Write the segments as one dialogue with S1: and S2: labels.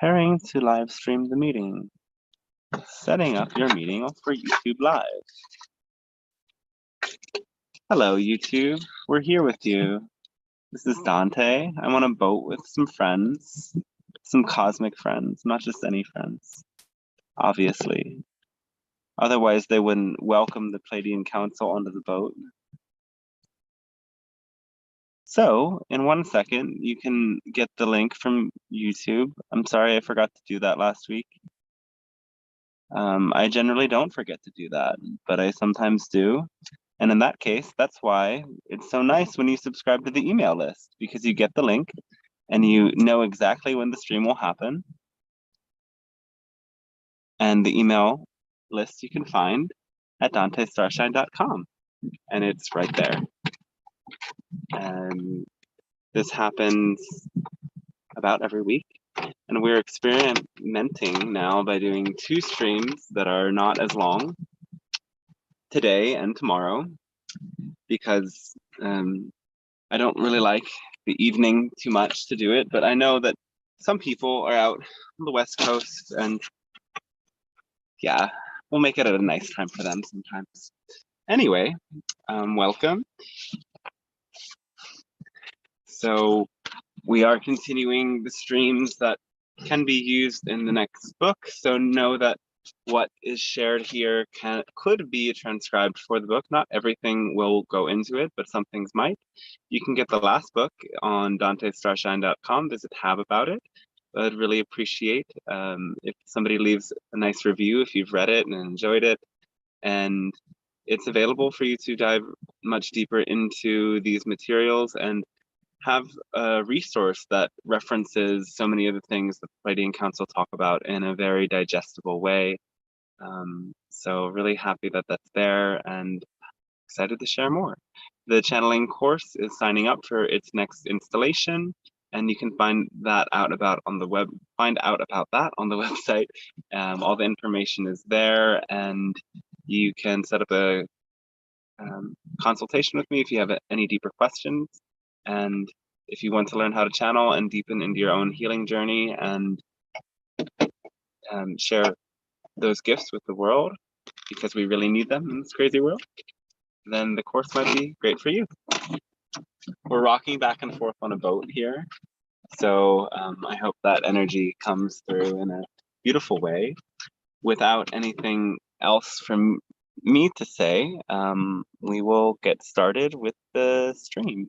S1: Preparing to live stream the meeting. Setting up your meeting for YouTube Live. Hello, YouTube. We're here with you. This is Dante. I'm on a boat with some friends, some cosmic friends, not just any friends, obviously. Otherwise, they wouldn't welcome the Pleiadian Council onto the boat. So, in 1 second, you can get the link from YouTube. I'm sorry I forgot to do that last week. I generally don't forget to do that, but I sometimes do. And in that case, that's why it's so nice when you subscribe to the email list, because you get the link and you know exactly when the stream will happen. And the email list you can find at dantestarshine.com, and it's right there. And this happens about every week. And we're experimenting now by doing 2 streams that are not as long, today and tomorrow, because I don't really like the evening too much to do it, but I know that some people are out on the West Coast, and yeah, we'll make it a nice time for them sometimes. Anyway, welcome. So we are continuing the streams that can be used in the next book, so know that what is shared here could be transcribed for the book. Not everything will go into it, but some things might. You can get the last book on dantestarshine.com. There's a tab about it. I'd really appreciate if somebody leaves a nice review if you've read it and enjoyed it. And it's available for you to dive much deeper into these materials and have a resource that references so many of the things that the Pleiadian Council talk about in a very digestible way. So really happy that that's there and excited to share more. The channeling course is signing up for its next installation, and you can find that out about on the web. Find out about that on the website. All the information is there, and you can set up a consultation with me if you have any deeper questions. And if you want to learn how to channel and deepen into your own healing journey and share those gifts with the world, because we really need them in this crazy world, then the course might be great for you. We're rocking back and forth on a boat here, so I hope that energy comes through in a beautiful way. Without anything else from me to say, we will get started with the stream.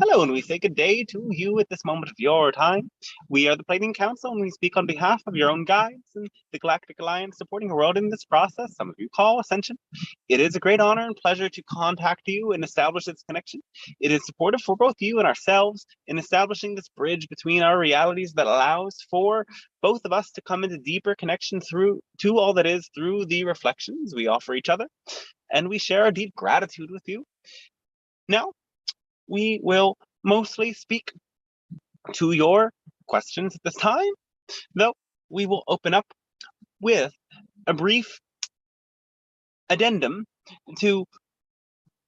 S1: Hello, and we say good day to you at this moment of your time. We are the Pleiadian Council, and we speak on behalf of your own guides and the Galactic Alliance supporting the world in this process. Some of you call Ascension. It is a great honor and pleasure to contact you and establish this connection. It is supportive for both you and ourselves in establishing this bridge between our realities that allows for both of us to come into deeper connection to all that is through the reflections we offer each other. And we share our deep gratitude with you. Now, we will mostly speak to your questions at this time, though we will open up with a brief addendum to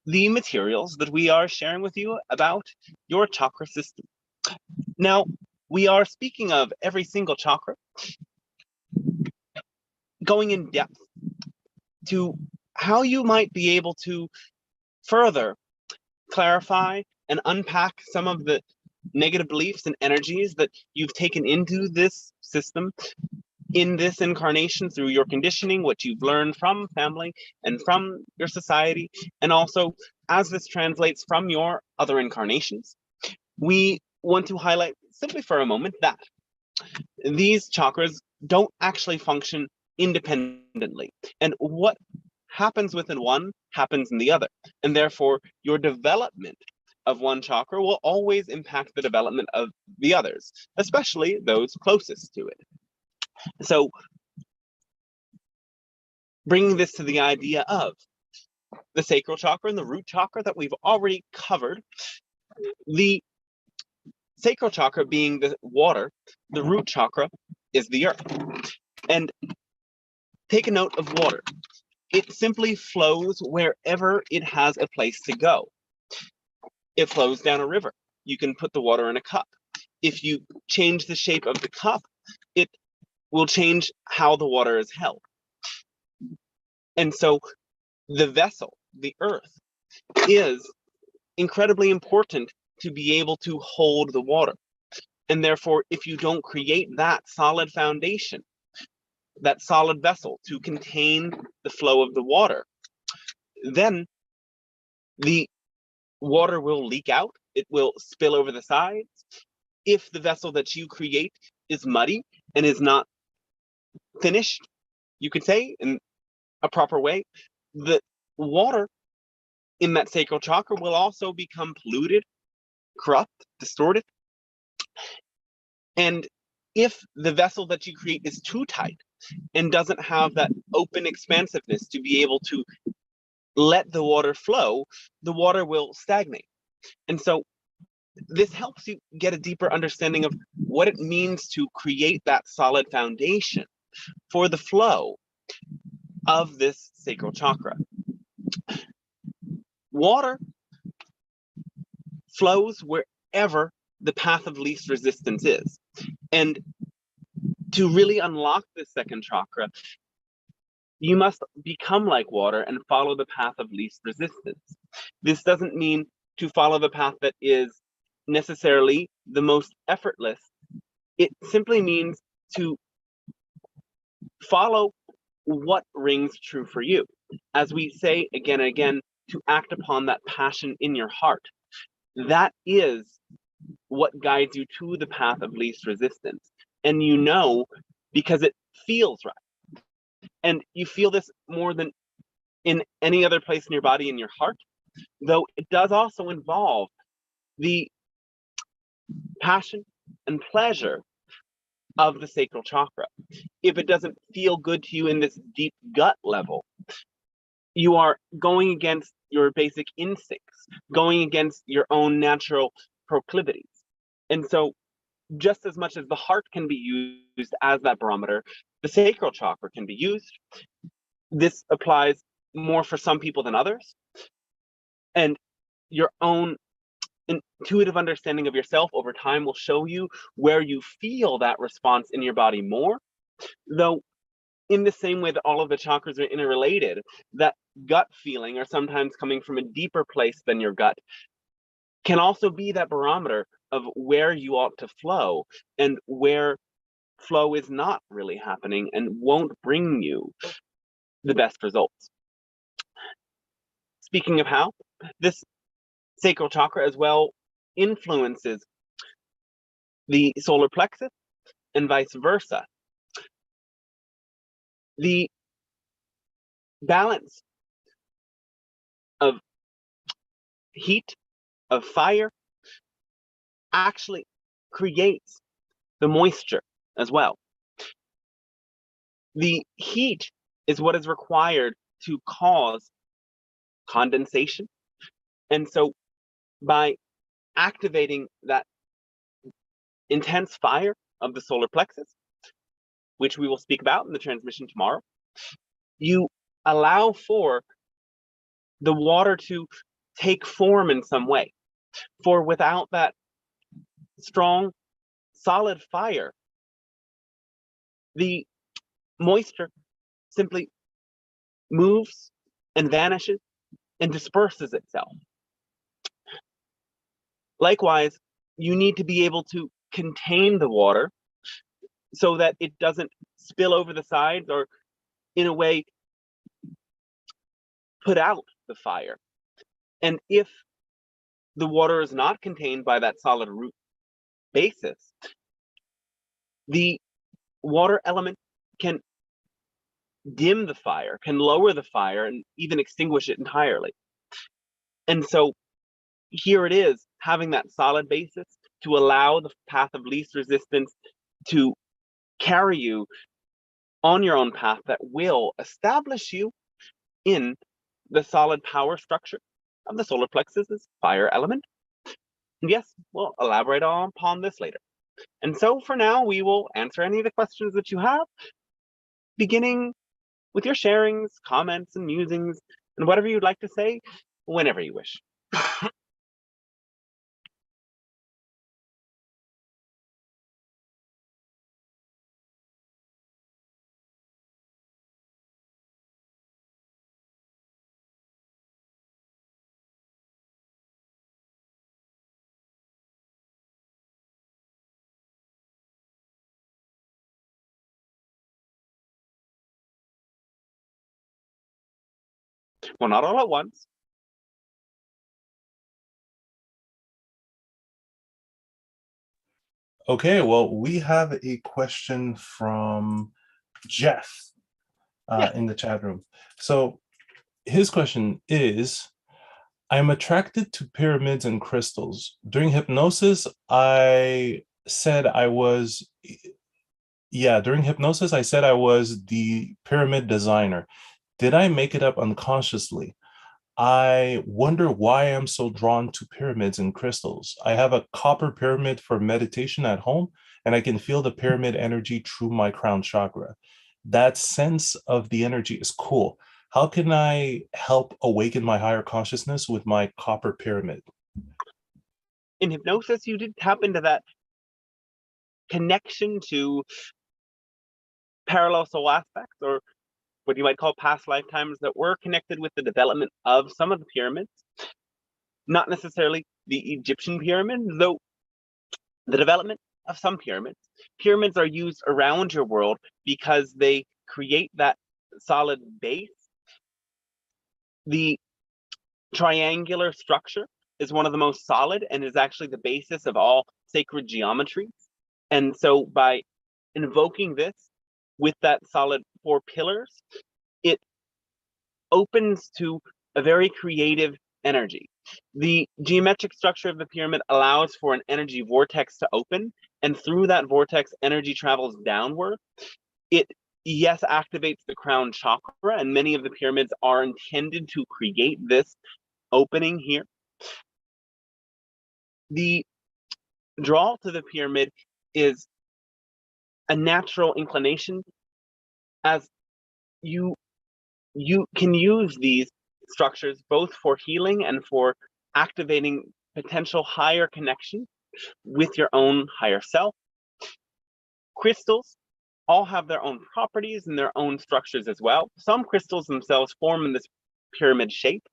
S1: the materials that we are sharing with you about your chakra system. Now, we are speaking of every single chakra, going in depth to how you might be able to further clarify and unpack some of the negative beliefs and energies that you've taken into this system in this incarnation through your conditioning, what you've learned from family and from your society, and also as this translates from your other incarnations. We want to highlight simply for a moment that these chakras don't actually function independently, and what happens within one happens in the other, and therefore your development of one chakra will always impact the development of the others, especially those closest to it. So bringing this to the idea of the sacral chakra and the root chakra that we've already covered. The sacral chakra being the water, the root chakra is the earth. And take a note of water. It simply flows wherever it has a place to go. It flows down a river. You can put the water in a cup. If you change the shape of the cup, it will change how the water is held. And so the vessel, the earth, is incredibly important to be able to hold the water. And therefore, if you don't create that solid foundation, that solid vessel to contain the flow of the water, then the water will leak out. It will spill over the sides. If the vessel that you create is muddy and is not finished, you could say, in a proper way, the water in that sacral chakra will also become polluted, corrupt, distorted. And if the vessel that you create is too tight and doesn't have that open expansiveness to be able to let the water flow, the water will stagnate. And so this helps you get a deeper understanding of what it means to create that solid foundation for the flow of this sacral chakra. Water flows wherever the path of least resistance is. And to really unlock the second chakra, you must become like water and follow the path of least resistance. This doesn't mean to follow the path that is necessarily the most effortless. It simply means to follow what rings true for you. As we say again and again, to act upon that passion in your heart. That is what guides you to the path of least resistance. And you know, because it feels right. And you feel this more than in any other place in your body, in your heart, though it does also involve the passion and pleasure of the sacral chakra. If it doesn't feel good to you in this deep gut level, you are going against your basic instincts, going against your own natural proclivities. And so just as much as the heart can be used as that barometer, the sacral chakra can be used. This applies more for some people than others. And your own intuitive understanding of yourself over time will show you where you feel that response in your body more. Though in the same way that all of the chakras are interrelated, that gut feeling, or sometimes coming from a deeper place than your gut, can also be that barometer of where you ought to flow and where flow is not really happening and won't bring you the best results. Speaking of how, this sacral chakra as well influences the solar plexus and vice versa. The balance of heat, of fire, actually creates the moisture as well. The heat is what is required to cause condensation. And so by activating that intense fire of the solar plexus, which we will speak about in the transmission tomorrow, you allow for the water to take form in some way. For without that strong, solid fire, the moisture simply moves and vanishes and disperses itself. Likewise, you need to be able to contain the water so that it doesn't spill over the sides or, in a way, put out the fire. And if the water is not contained by that solid root basis, the water element can dim the fire, can lower the fire, and even extinguish it entirely. And so here it is, having that solid basis to allow the path of least resistance to carry you on your own path that will establish you in the solid power structure of the solar plexus is fire element. And yes, we'll elaborate upon this later. And so for now, we will answer any of the questions that you have, beginning with your sharings, comments, and musings, and whatever you'd like to say, whenever you wish. Well, not all at once.
S2: Okay, well, we have a question from Jeff in the chat room. So his question is, I'm attracted to pyramids and crystals. During hypnosis, I said I was the pyramid designer. Did I make it up unconsciously? I wonder why I'm so drawn to pyramids and crystals. I have a copper pyramid for meditation at home, and I can feel the pyramid energy through my crown chakra. That sense of the energy is cool. How can I help awaken my higher consciousness with my copper pyramid?
S1: In hypnosis, you did tap into that connection to parallel soul aspects, or what you might call past lifetimes, that were connected with the development of some of the pyramids. Not necessarily the Egyptian pyramids, though the development of some pyramids. Pyramids are used around your world because they create that solid base. The triangular structure is one of the most solid and is actually the basis of all sacred geometries. And so by invoking this with that solid 4 pillars, it opens to a very creative energy. The geometric structure of the pyramid allows for an energy vortex to open, and through that vortex, energy travels downward. It, yes, activates the crown chakra, and many of the pyramids are intended to create this opening here. The draw to the pyramid is a natural inclination, as you can use these structures both for healing and for activating potential higher connection with your own higher self. Crystals all have their own properties and their own structures as well. Some crystals themselves form in this pyramid shape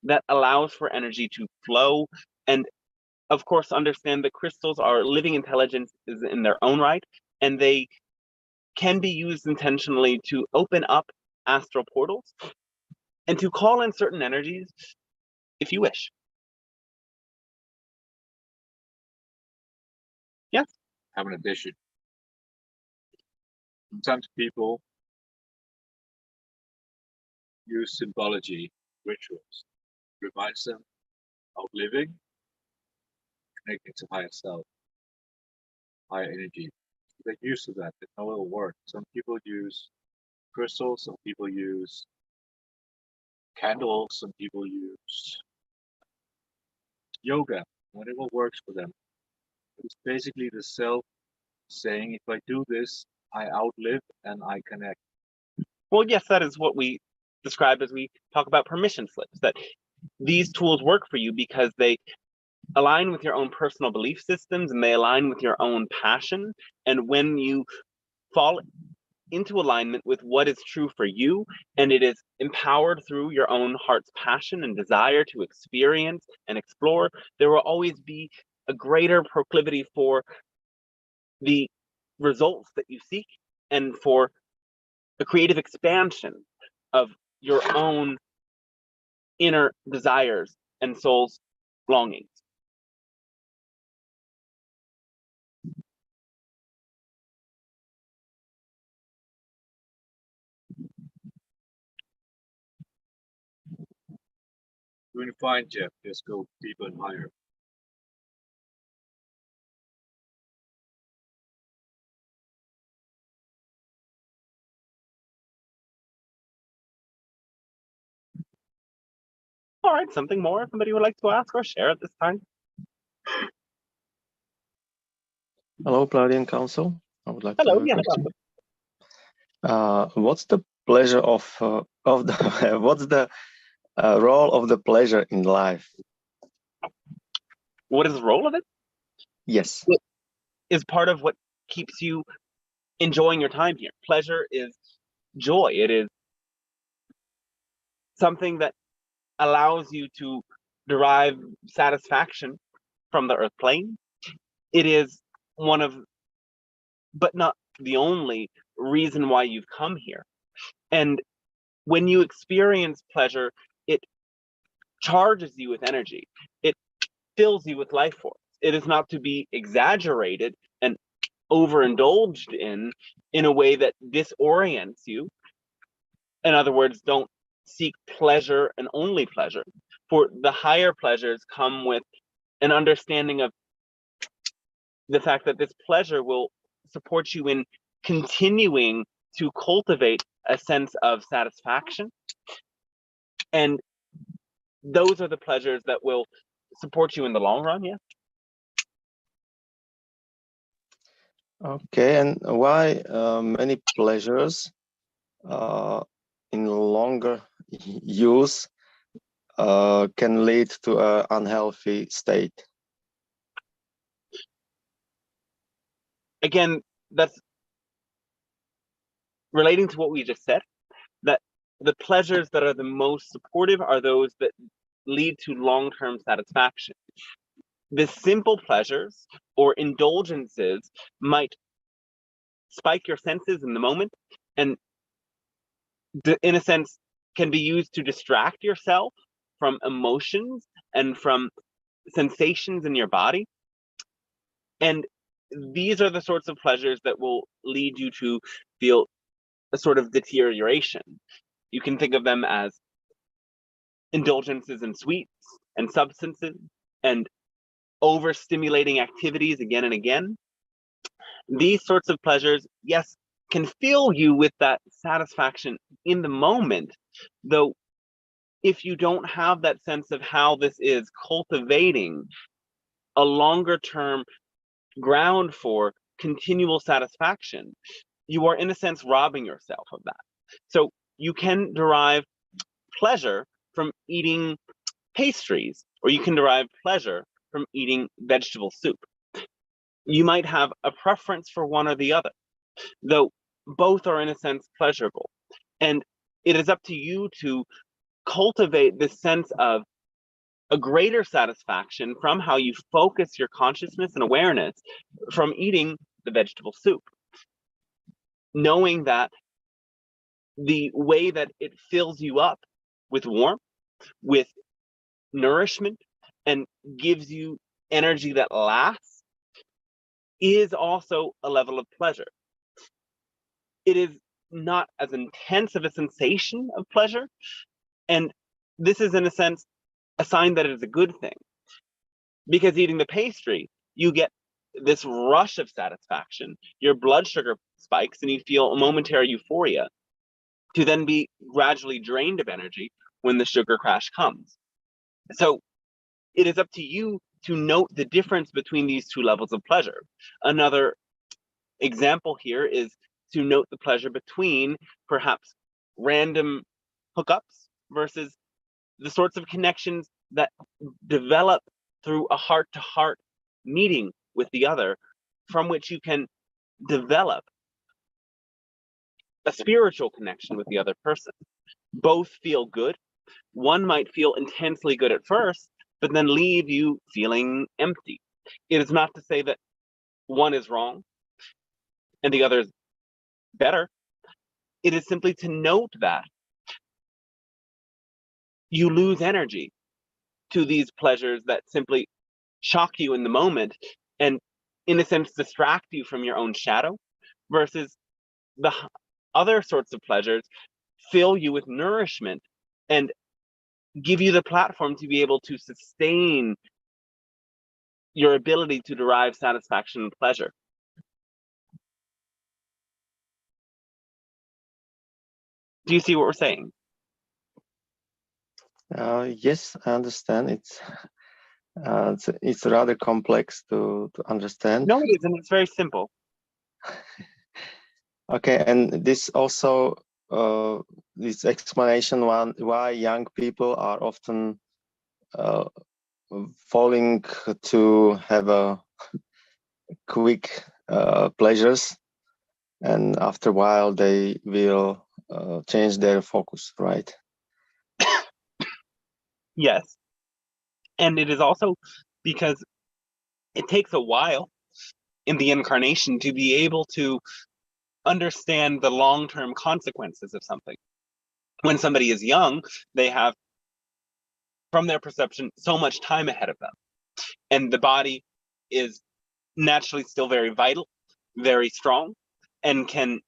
S1: that allows for energy to flow. And of course, understand that crystals are living intelligences in their own right, and they can be used intentionally to open up astral portals and to call in certain energies if you wish. Yes?
S3: I have an addition. Sometimes people use symbology, rituals, reminds them of living, connecting to higher self, higher energy. Get used to that. They know it'll work. Some people use crystals, some people use candles, some people use yoga, whatever works for them. It's basically the self saying, if I do this, I outlive and I connect.
S1: Well, yes, that is what we describe as we talk about permission slips, that these tools work for you because they align with your own personal belief systems and they align with your own passion. And when you fall into alignment with what is true for you, and it is empowered through your own heart's passion and desire to experience and explore, there will always be a greater proclivity for the results that you seek and for the creative expansion of your own inner desires and soul's longings.
S3: When you find Jeff, just go deeper and higher.
S1: All right, something more somebody would like to ask or share at this time?
S4: Hello, Pleiadian Council. I would like to
S1: Hello,
S4: have a
S1: yes.
S4: question. What's the pleasure of the what's the role of the pleasure in life?
S1: What is the role of it?
S4: Yes.
S1: It is part of what keeps you enjoying your time here. Pleasure is joy. It is something that allows you to derive satisfaction from the earth plane. It is one of, but not the only reason why you've come here. And when you experience pleasure, it charges you with energy. It fills you with life force. It is not to be exaggerated and overindulged in a way that disorients you. In other words, don't seek pleasure and only pleasure. For the higher pleasures come with an understanding of the fact that this pleasure will support you in continuing to cultivate a sense of satisfaction. And those are the pleasures that will support you in the long run, yeah.
S4: Okay, and why many pleasures in longer use can lead to an unhealthy state?
S1: Again, that's relating to what we just said, that the pleasures that are the most supportive are those that lead to long-term satisfaction. The simple pleasures or indulgences might spike your senses in the moment and in a sense can be used to distract yourself from emotions and from sensations in your body. And these are the sorts of pleasures that will lead you to feel a sort of deterioration. You can think of them as indulgences in sweets and substances and overstimulating activities again and again. These sorts of pleasures, yes, can fill you with that satisfaction in the moment, though if you don't have that sense of how this is cultivating a longer term ground for continual satisfaction, you are in a sense robbing yourself of that. So you can derive pleasure from eating pastries, or you can derive pleasure from eating vegetable soup. You might have a preference for one or the other, though both are in a sense pleasurable. And it is up to you to cultivate this sense of a greater satisfaction from how you focus your consciousness and awareness from eating the vegetable soup, knowing that the way that it fills you up with warmth, with nourishment, and gives you energy that lasts is also a level of pleasure. It is not as intense of a sensation of pleasure, and this is in a sense a sign that it is a good thing, because eating the pastry, you get this rush of satisfaction, your blood sugar spikes and you feel a momentary euphoria, to then be gradually drained of energy when the sugar crash comes. So it is up to you to note the difference between these two levels of pleasure. Another example here is to note the pleasure between perhaps random hookups versus the sorts of connections that develop through a heart-to-heart meeting with the other, from which you can develop a spiritual connection with the other person. Both feel good. One might feel intensely good at first, but then leave you feeling empty. It is not to say that one is wrong and the other is better. It is simply to note that you lose energy to these pleasures that simply shock you in the moment and, in a sense, distract you from your own shadow, versus the other sorts of pleasures fill you with nourishment and give you the platform to be able to sustain your ability to derive satisfaction and pleasure. Do you see what we're saying?
S4: Yes, I understand. It's rather complex to understand.
S1: No, it isn't. It's very simple.
S4: Okay, and this also this explanation why young people are often falling to have a quick pleasures, and after a while they will change their focus, right?
S1: Yes. And it is also because it takes a while in the incarnation to be able to understand the long-term consequences of something. When somebody is young, they have, from their perception, so much time ahead of them. And the body is naturally still very vital, very strong, and can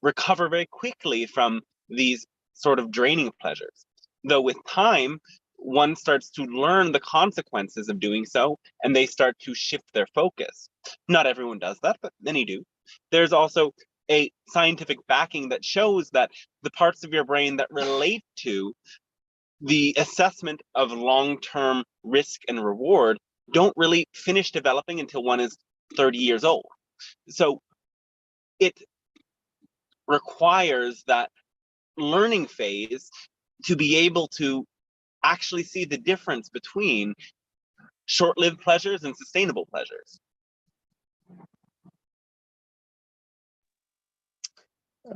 S1: recover very quickly from these sort of draining pleasures. Though with time, one starts to learn the consequences of doing so, and they start to shift their focus. Not everyone does that, but many do. There's also a scientific backing that shows that the parts of your brain that relate to the assessment of long-term risk and reward don't really finish developing until one is 30 years old. So it requires that learning phase to be able to actually see the difference between short-lived pleasures and sustainable pleasures.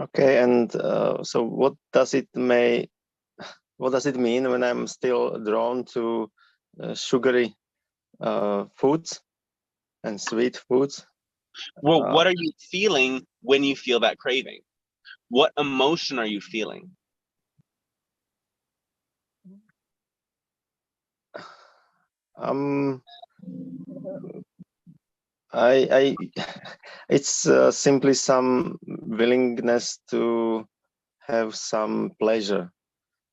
S4: Okay, and so what does it mean when I'm still drawn to sugary foods and sweet foods?
S1: Well, what are you feeling when you feel that craving? What emotion are you feeling?
S4: I it's simply some willingness to have some pleasure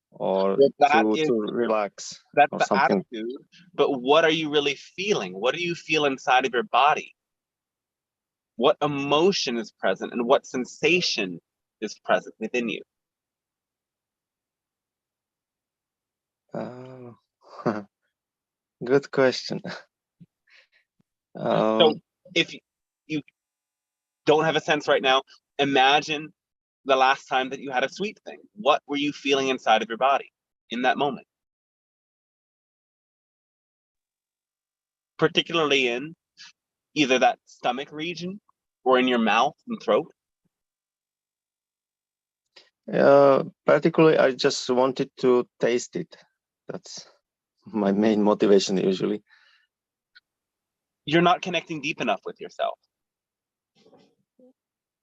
S4: or
S1: Well,
S4: to relax
S1: that's
S4: or
S1: the
S4: something.
S1: attitude, but what are you really feeling? What do you feel inside of your body? What emotion is present and what sensation is present within you?
S4: Good question.
S1: So if you don't have a sense right now, imagine the last time that you had a sweet thing. What were you feeling inside of your body in that moment? Particularly in either that stomach region or in your mouth and throat?
S4: Particularly, I just wanted to taste it. That's my main motivation usually.
S1: You're not connecting deep enough with yourself.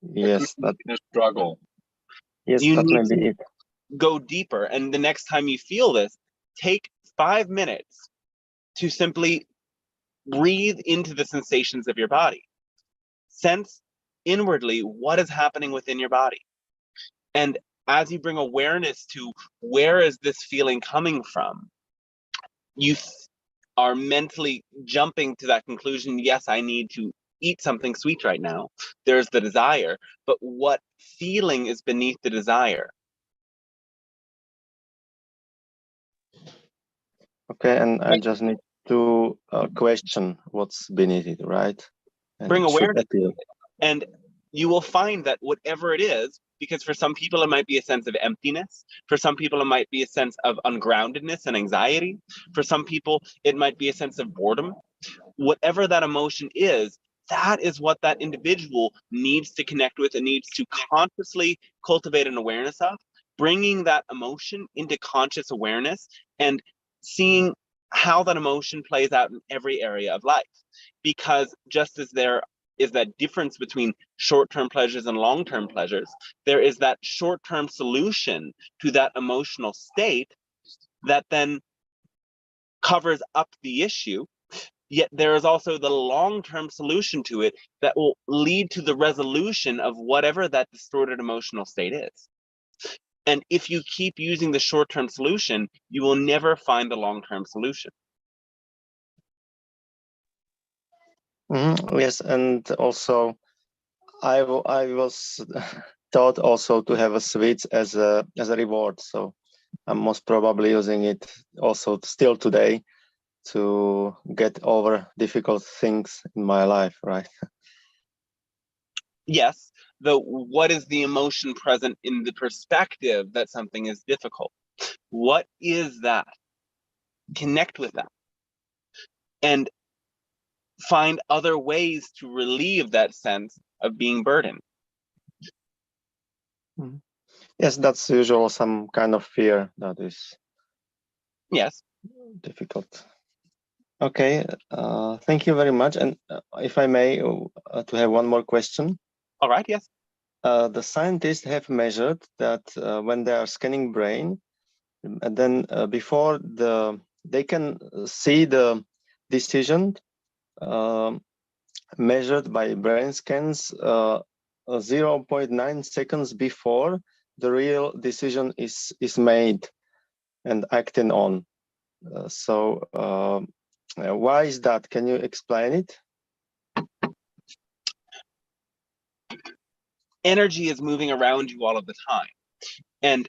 S4: Yes, that
S3: a struggle.
S4: Yes,
S1: you
S4: that
S1: need
S4: may
S1: to
S4: be it.
S1: go deeper. And the next time you feel this, take 5 minutes to simply breathe into the sensations of your body. Sense inwardly what is happening within your body. And as you bring awareness to where is this feeling coming from, you are mentally jumping to that conclusion, yes, I need to eat something sweet right now. There's the desire, but what feeling is beneath the desire?
S4: Okay, and I just need to question what's beneath it, right? And
S1: Bring
S4: it should
S1: awareness
S4: appear.
S1: And you will find that whatever it is, because for some people it might be a sense of emptiness, for some people it might be a sense of ungroundedness and anxiety, for some people it might be a sense of boredom. Whatever that emotion is, that is what that individual needs to connect with and needs to consciously cultivate an awareness of, bringing that emotion into conscious awareness and seeing how that emotion plays out in every area of life. Because just as there is that difference between short-term pleasures and long-term pleasures, there is that short-term solution to that emotional state that then covers up the issue. Yet there is also the long-term solution to it that will lead to the resolution of whatever that distorted emotional state is. And if you keep using the short-term solution, you will never find the long-term solution.
S4: Yes, and also I was taught also to have a sweets as a reward. So I'm most probably using it also still today to get over difficult things in my life, right?
S1: Yes, though what is the emotion present in the perspective that something is difficult? What is that? Connect with that and find other ways to relieve that sense of being burdened.
S4: Yes, that's usually some kind of fear that is
S1: Yes.
S4: difficult. Okay, thank you very much. And if I may, to have one more question.
S1: All right, yes.
S4: The scientists have measured that when they are scanning brain, and then before they can see the decision measured by brain scans 0.9 seconds before the real decision is made and acting on. Why is that? Can you explain it?
S1: Energy is moving around you all of the time. And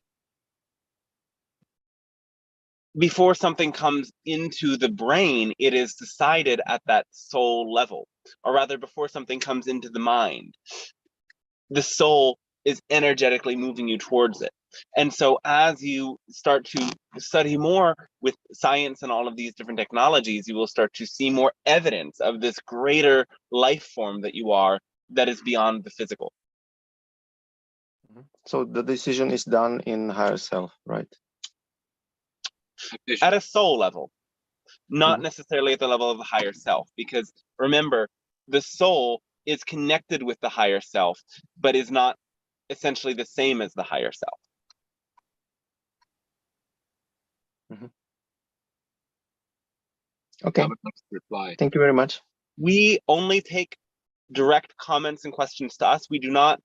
S1: before something comes into the brain, it is decided at that soul level. Or rather, before something comes into the mind, the soul is energetically moving you towards it. And so as you start to study more with science and all of these different technologies, you will start to see more evidence of this greater life form that you are that is beyond the physical.
S4: So the decision is done in higher self, right?
S1: At a soul level, not necessarily at the level of the higher self, because remember, the soul is connected with the higher self, but is not essentially the same as the higher self.
S4: Okay.
S3: Reply.
S4: Thank you very much.
S1: We only take direct comments and questions to us. We do not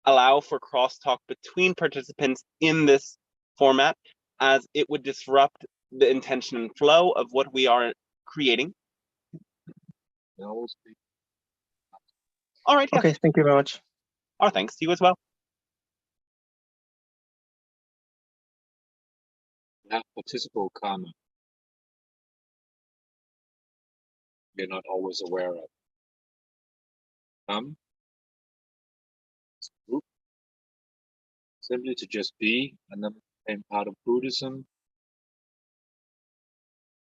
S1: allow for crosstalk between participants in this format, as it would disrupt the intention and flow of what we are creating. All right.
S4: Okay,
S1: yes.
S4: thank you very much.
S1: Our thanks to you as well.
S3: Have participle karma. You're not always aware of. Group, simply to just be, and then became part of Buddhism,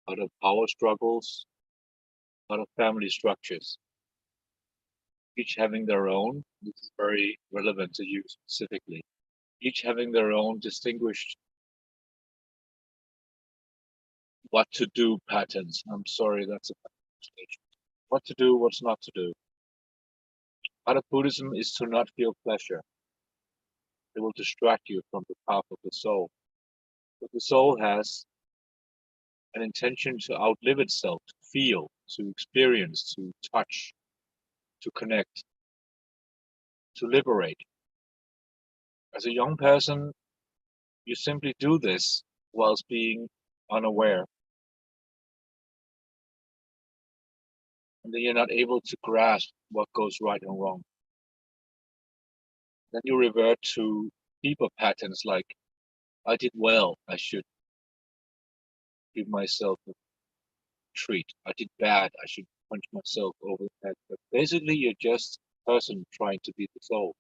S3: out of power struggles, out of family structures. Each having their own, this is very relevant to you specifically. Each having their own distinguished what to do patterns. I'm sorry, that's a mistake. What to do, what's not to do. Part of Buddhism is to not feel pleasure. It will distract you from the path of the soul. But the soul has an intention to outlive itself, to feel, to experience, to touch, to connect, to liberate. As a young person, you simply do this whilst being unaware. And then you're not able to grasp what goes right and wrong. Then you revert to deeper patterns like, I did well, I should give myself a treat. I did bad, I should punch myself over the head. But basically, you're just a person trying to be the soul.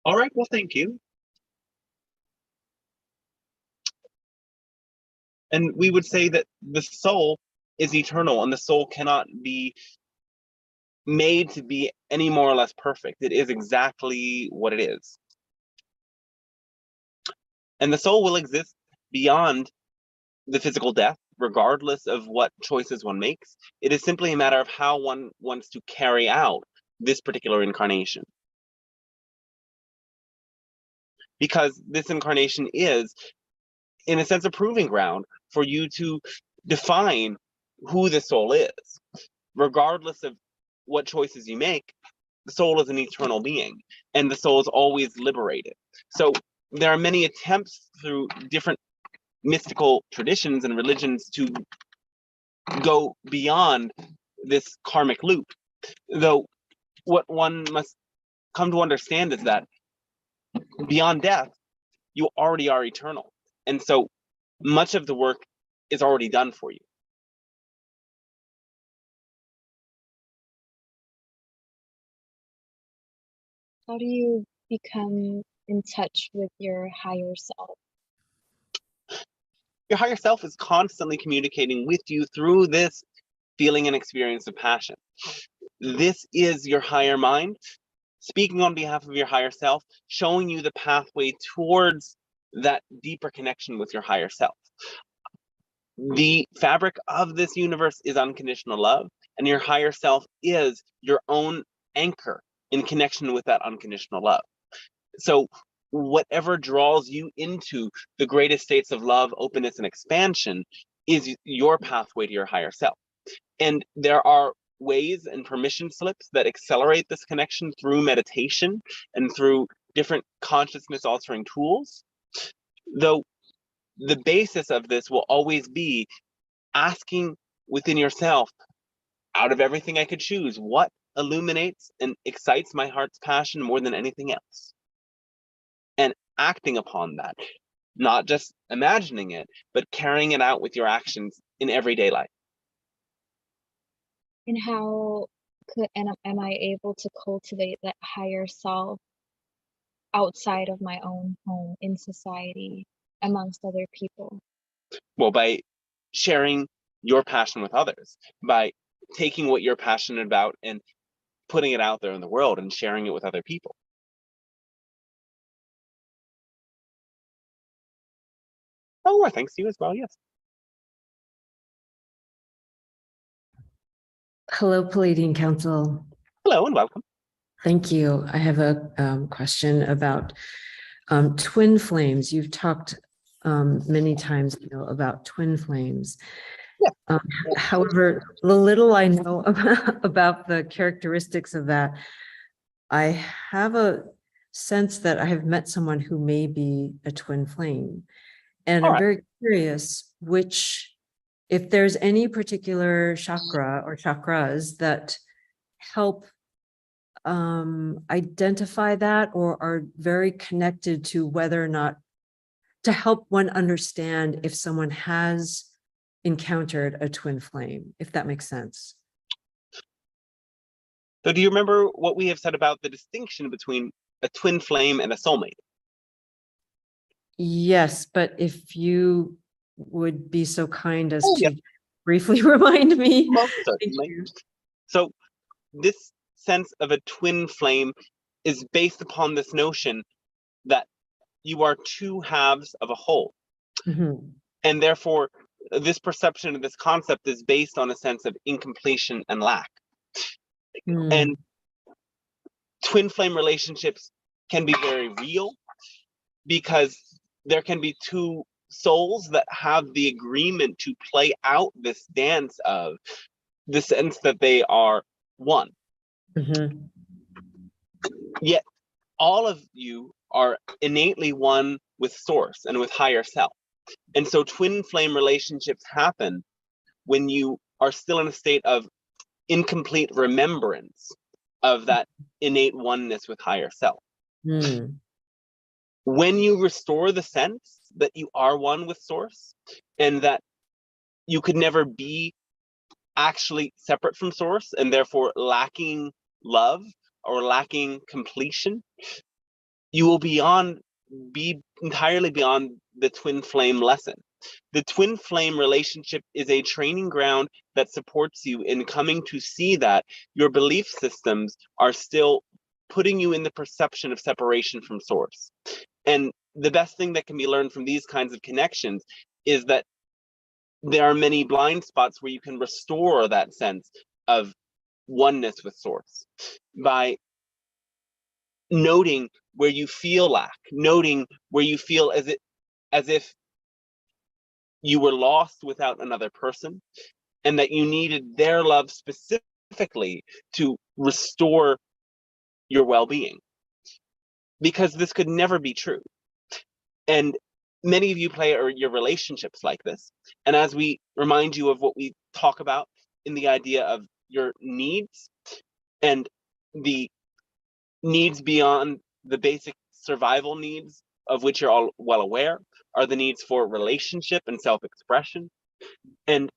S1: All right, well, thank you. And we would say that the soul is eternal, and the soul cannot be made to be any more or less perfect. It is exactly what it is. And the soul will exist beyond the physical death, regardless of what choices one makes. It is simply a matter of how one wants to carry out this particular incarnation. Because this incarnation is, in a sense, a proving ground for you to define who the soul is. Regardless of what choices you make, the soul is an eternal being, and the soul is always liberated. So there are many attempts through different mystical traditions and religions to go beyond this karmic loop. Though what one must come to understand is that beyond death, you already are eternal. And so much of the work is already done for you.
S5: How do you become in touch with your higher self?
S1: Your higher self is constantly communicating with you through this feeling and experience of passion. This is your higher mind speaking on behalf of your higher self, showing you the pathway towards that deeper connection with your higher self. The fabric of this universe is unconditional love, and your higher self is your own anchor in connection with that unconditional love. So whatever draws you into the greatest states of love, openness, and expansion is your pathway to your higher self. And there are ways and permission slips that accelerate this connection through meditation and through different consciousness altering tools. Though the basis of this will always be asking within yourself, out of everything I could choose, what illuminates and excites my heart's passion more than anything else? And acting upon that, not just imagining it, but carrying it out with your actions in everyday life.
S5: And how am I able to cultivate that higher self outside of my own home, in society, amongst other people?
S1: Well, by sharing your passion with others, by taking what you're passionate about and putting it out there in the world and sharing it with other people. Oh, well, thanks to you as well, yes.
S6: Hello, Pleiadian Council.
S1: Hello and welcome.
S6: Thank you. I have a question about twin flames. You've talked many times, about twin flames.
S1: Yeah.
S6: However, the little I know about the characteristics of that, I have a sense that I have met someone who may be a twin flame. And I'm very curious if there's any particular chakra or chakras that help identify that or are very connected to whether or not to help one understand if someone has encountered a twin flame, if that makes sense.
S1: So do you remember what we have said about the distinction between a twin flame and a soulmate?
S6: Yes, but if you would be so kind as
S1: yeah.
S6: to briefly remind me.
S1: Most certainly. So this sense of a twin flame is based upon this notion that you are two halves of a whole.
S6: Mm-hmm.
S1: And therefore, this perception of this concept is based on a sense of incompletion and lack. And twin flame relationships can be very real because there can be two souls that have the agreement to play out this dance of the sense that they are one.
S6: Mm-hmm.
S1: Yet all of you are innately one with source and with higher self. And so twin flame relationships happen when you are still in a state of incomplete remembrance of that innate oneness with higher self.
S6: Mm.
S1: When you restore the sense that you are one with source and that you could never be actually separate from source and therefore lacking love or lacking completion, you will be entirely beyond the twin flame lesson. The twin flame relationship is a training ground that supports you in coming to see that your belief systems are still putting you in the perception of separation from source. And the best thing that can be learned from these kinds of connections is that there are many blind spots where you can restore that sense of oneness with source by noting where you feel lack, noting where you feel as if you were lost without another person and that you needed their love specifically to restore your well-being, because this could never be true. And many of you play your relationships like this. And as we remind you of what we talk about in the idea of your needs and the needs beyond the basic survival needs of which you're all well aware, are the needs for relationship and self-expression. And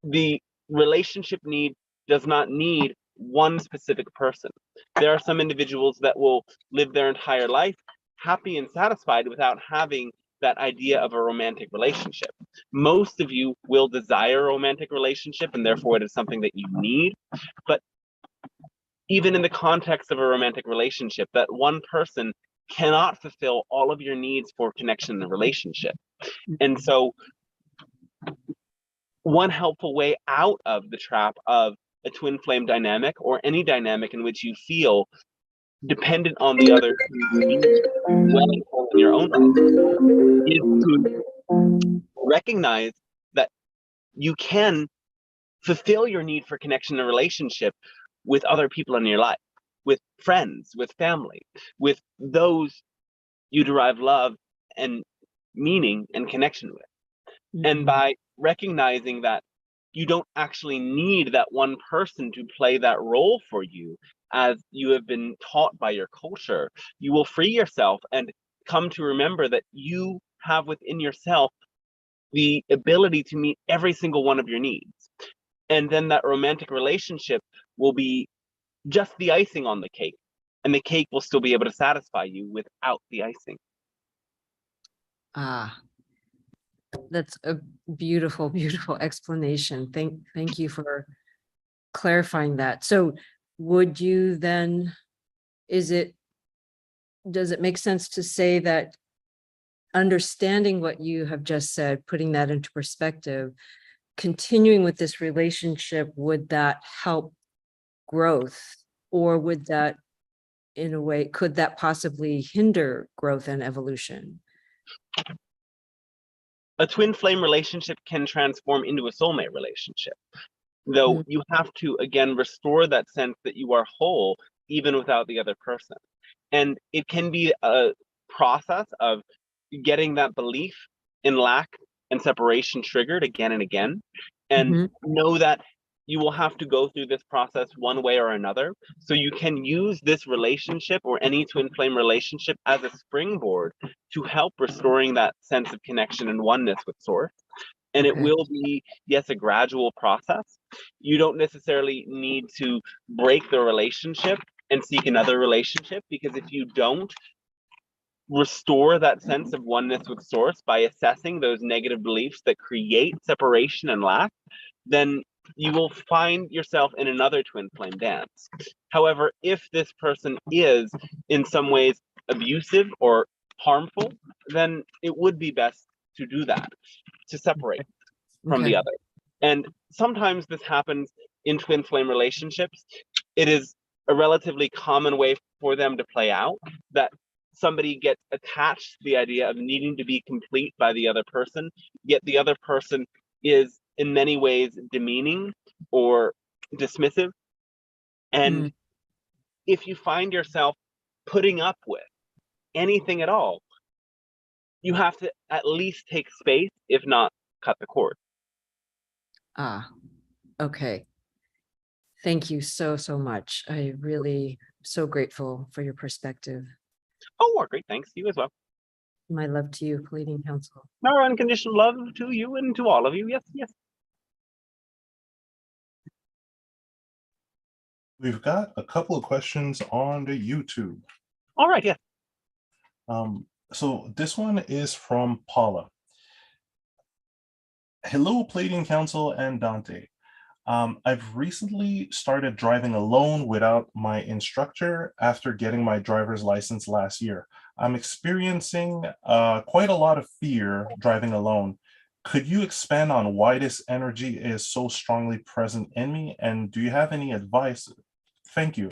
S1: the relationship need does not need one specific person. There are some individuals that will live their entire life happy and satisfied without having that idea of a romantic relationship. Most of you will desire a romantic relationship, and therefore it is something that you need. But even in the context of a romantic relationship, that one person cannot fulfill all of your needs for connection and relationship. And so one helpful way out of the trap of a twin flame dynamic, or any dynamic in which you feel dependent on the other well in your own life, is to recognize that you can fulfill your need for connection and relationship with other people in your life, with friends, with family, with those you derive love and meaning and connection with. And by recognizing that you don't actually need that one person to play that role for you, as you have been taught by your culture, you will free yourself and come to remember that you have within yourself the ability to meet every single one of your needs. And then that romantic relationship will be just the icing on the cake, and the cake will still be able to satisfy you without the icing.
S6: Ah, that's a beautiful, beautiful explanation. Thank you for clarifying that. So would you then, does it make sense to say that understanding what you have just said, putting that into perspective, continuing with this relationship, would that help growth, or would that, in a way, could that possibly hinder growth and evolution?
S1: A twin flame relationship can transform into a soulmate relationship, though you have to, again, restore that sense that you are whole even without the other person. And it can be a process of getting that belief in lack and separation triggered again and again, and know that you will have to go through this process one way or another. So you can use this relationship, or any twin flame relationship, as a springboard to help restoring that sense of connection and oneness with source. And it will be, yes, a gradual process. You don't necessarily need to break the relationship and seek another relationship, because if you don't restore that sense of oneness with source by assessing those negative beliefs that create separation and lack, then you will find yourself in another twin flame dance. However, if this person is in some ways abusive or harmful, then it would be best to do that, to separate from the other. And sometimes this happens in twin flame relationships. It is a relatively common way for them to play out, that somebody gets attached to the idea of needing to be complete by the other person, yet the other person is in many ways demeaning or dismissive. And if you find yourself putting up with anything at all, you have to at least take space, if not cut the cord.
S6: Ah, okay. Thank you so, so much. I really so grateful for your perspective.
S1: Oh, great. Thanks to you as well.
S6: My love to you, Pleiadian Council.
S1: Our unconditional love to you and to all of you. Yes, yes.
S2: We've got a couple of questions on the YouTube.
S1: All right, yeah.
S2: So this one is from Paula. Hello, Pleiadian Council and Dante. I've recently started driving alone without my instructor after getting my driver's license last year. I'm experiencing quite a lot of fear driving alone. Could you expand on why this energy is so strongly present in me? And do you have any advice? Thank you.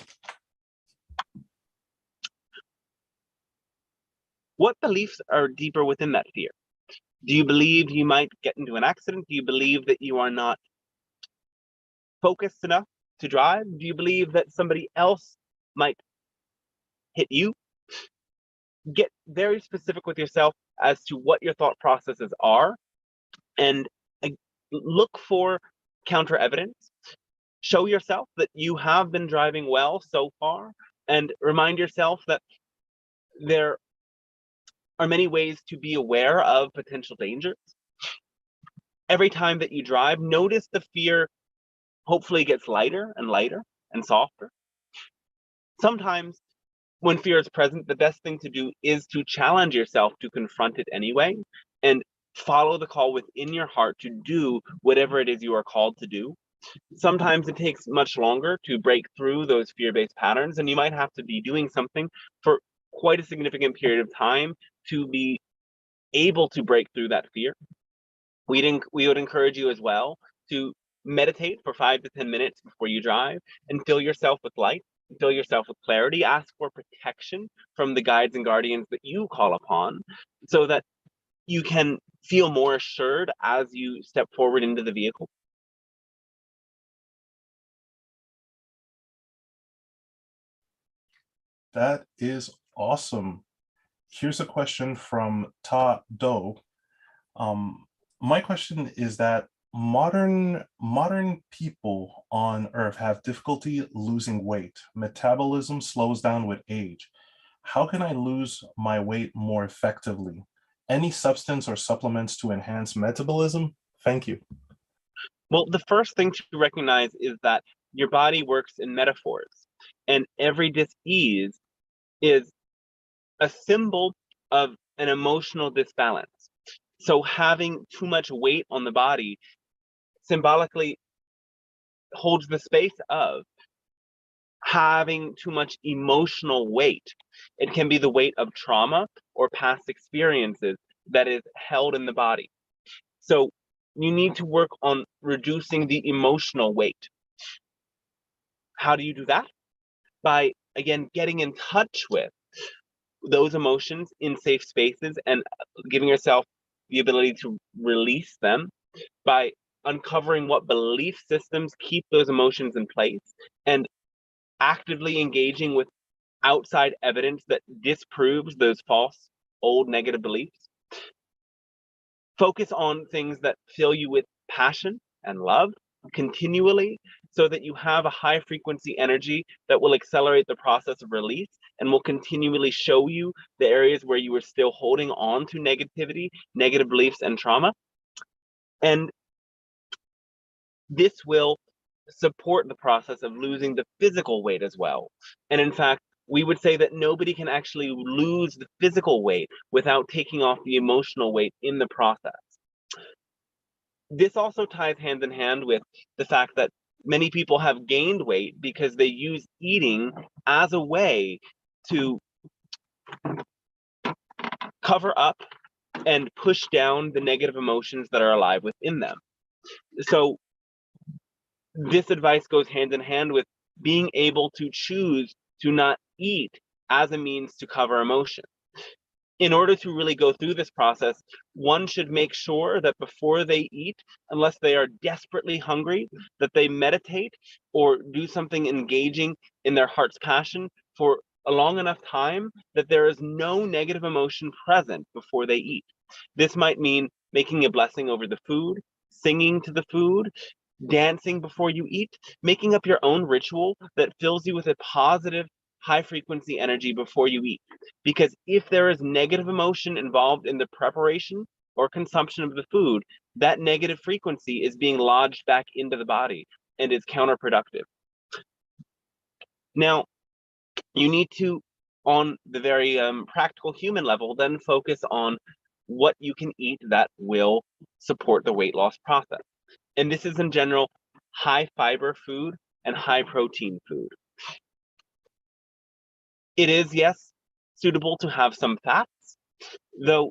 S1: What beliefs are deeper within that fear? Do you believe you might get into an accident? Do you believe that you are not focused enough to drive? Do you believe that somebody else might hit you? Get very specific with yourself as to what your thought processes are, and look for counter evidence. Show yourself that you have been driving well so far, and remind yourself that there are many ways to be aware of potential dangers. Every time that you drive, notice the fear hopefully gets lighter and softer. Sometimes when fear is present, the best thing to do is to challenge yourself to confront it anyway and follow the call within your heart to do whatever it is you are called to do. Sometimes it takes much longer to break through those fear-based patterns, and you might have to be doing something for quite a significant period of time to be able to break through that fear. We would encourage you as well to meditate for 5 to 10 minutes before you drive and fill yourself with light, fill yourself with clarity, ask for protection from the guides and guardians that you call upon so that you can feel more assured as you step forward into the vehicle.
S2: That is awesome. Here's a question from Ta Do. My question is that modern people on Earth have difficulty losing weight. Metabolism slows down with age. How can I lose my weight more effectively? Any substance or supplements to enhance metabolism? Thank you.
S1: Well, the first thing to recognize is that your body works in metaphors, and every dis-ease is a symbol of an emotional disbalance. So having too much weight on the body symbolically holds the space of having too much emotional weight. It can be the weight of trauma or past experiences that is held in the body. So you need to work on reducing the emotional weight. How do you do that? By, again, getting in touch with those emotions in safe spaces and giving yourself the ability to release them, by uncovering what belief systems keep those emotions in place and actively engaging with outside evidence that disproves those false, old negative beliefs. Focus on things that fill you with passion and love continually so that you have a high frequency energy that will accelerate the process of release and will continually show you the areas where you are still holding on to negativity, negative beliefs, and trauma. And this will support the process of losing the physical weight as well. And in fact, we would say that nobody can actually lose the physical weight without taking off the emotional weight in the process. This also ties hand in hand with the fact that many people have gained weight because they use eating as a way to cover up and push down the negative emotions that are alive within them. So this advice goes hand in hand with being able to choose to not eat as a means to cover emotion. In order to really go through this process, one should make sure that before they eat, unless they are desperately hungry, that they meditate or do something engaging in their heart's passion for a long enough time that there is no negative emotion present before they eat. This might mean making a blessing over the food, singing to the food, dancing before you eat, making up your own ritual that fills you with a positive, high frequency energy before you eat. Because if there is negative emotion involved in the preparation or consumption of the food, that negative frequency is being lodged back into the body and is counterproductive. Now, you need to, on the very practical human level, then focus on what you can eat that will support the weight loss process. And this is in general high fiber food and high protein food. It is, yes, suitable to have some fats, though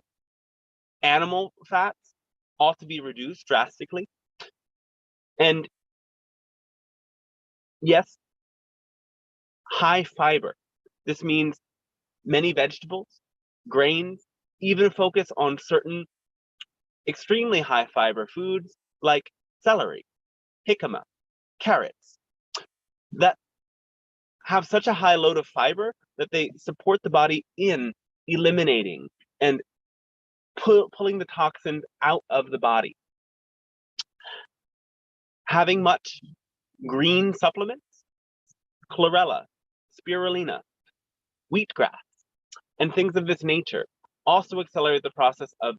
S1: animal fats ought to be reduced drastically. And yes, high fiber. This means many vegetables, grains, even focus on certain extremely high fiber foods like celery, jicama, carrots, that have such a high load of fiber that they support the body in eliminating and pulling the toxins out of the body. Having much green supplements, chlorella, spirulina, wheatgrass, and things of this nature also accelerate the process of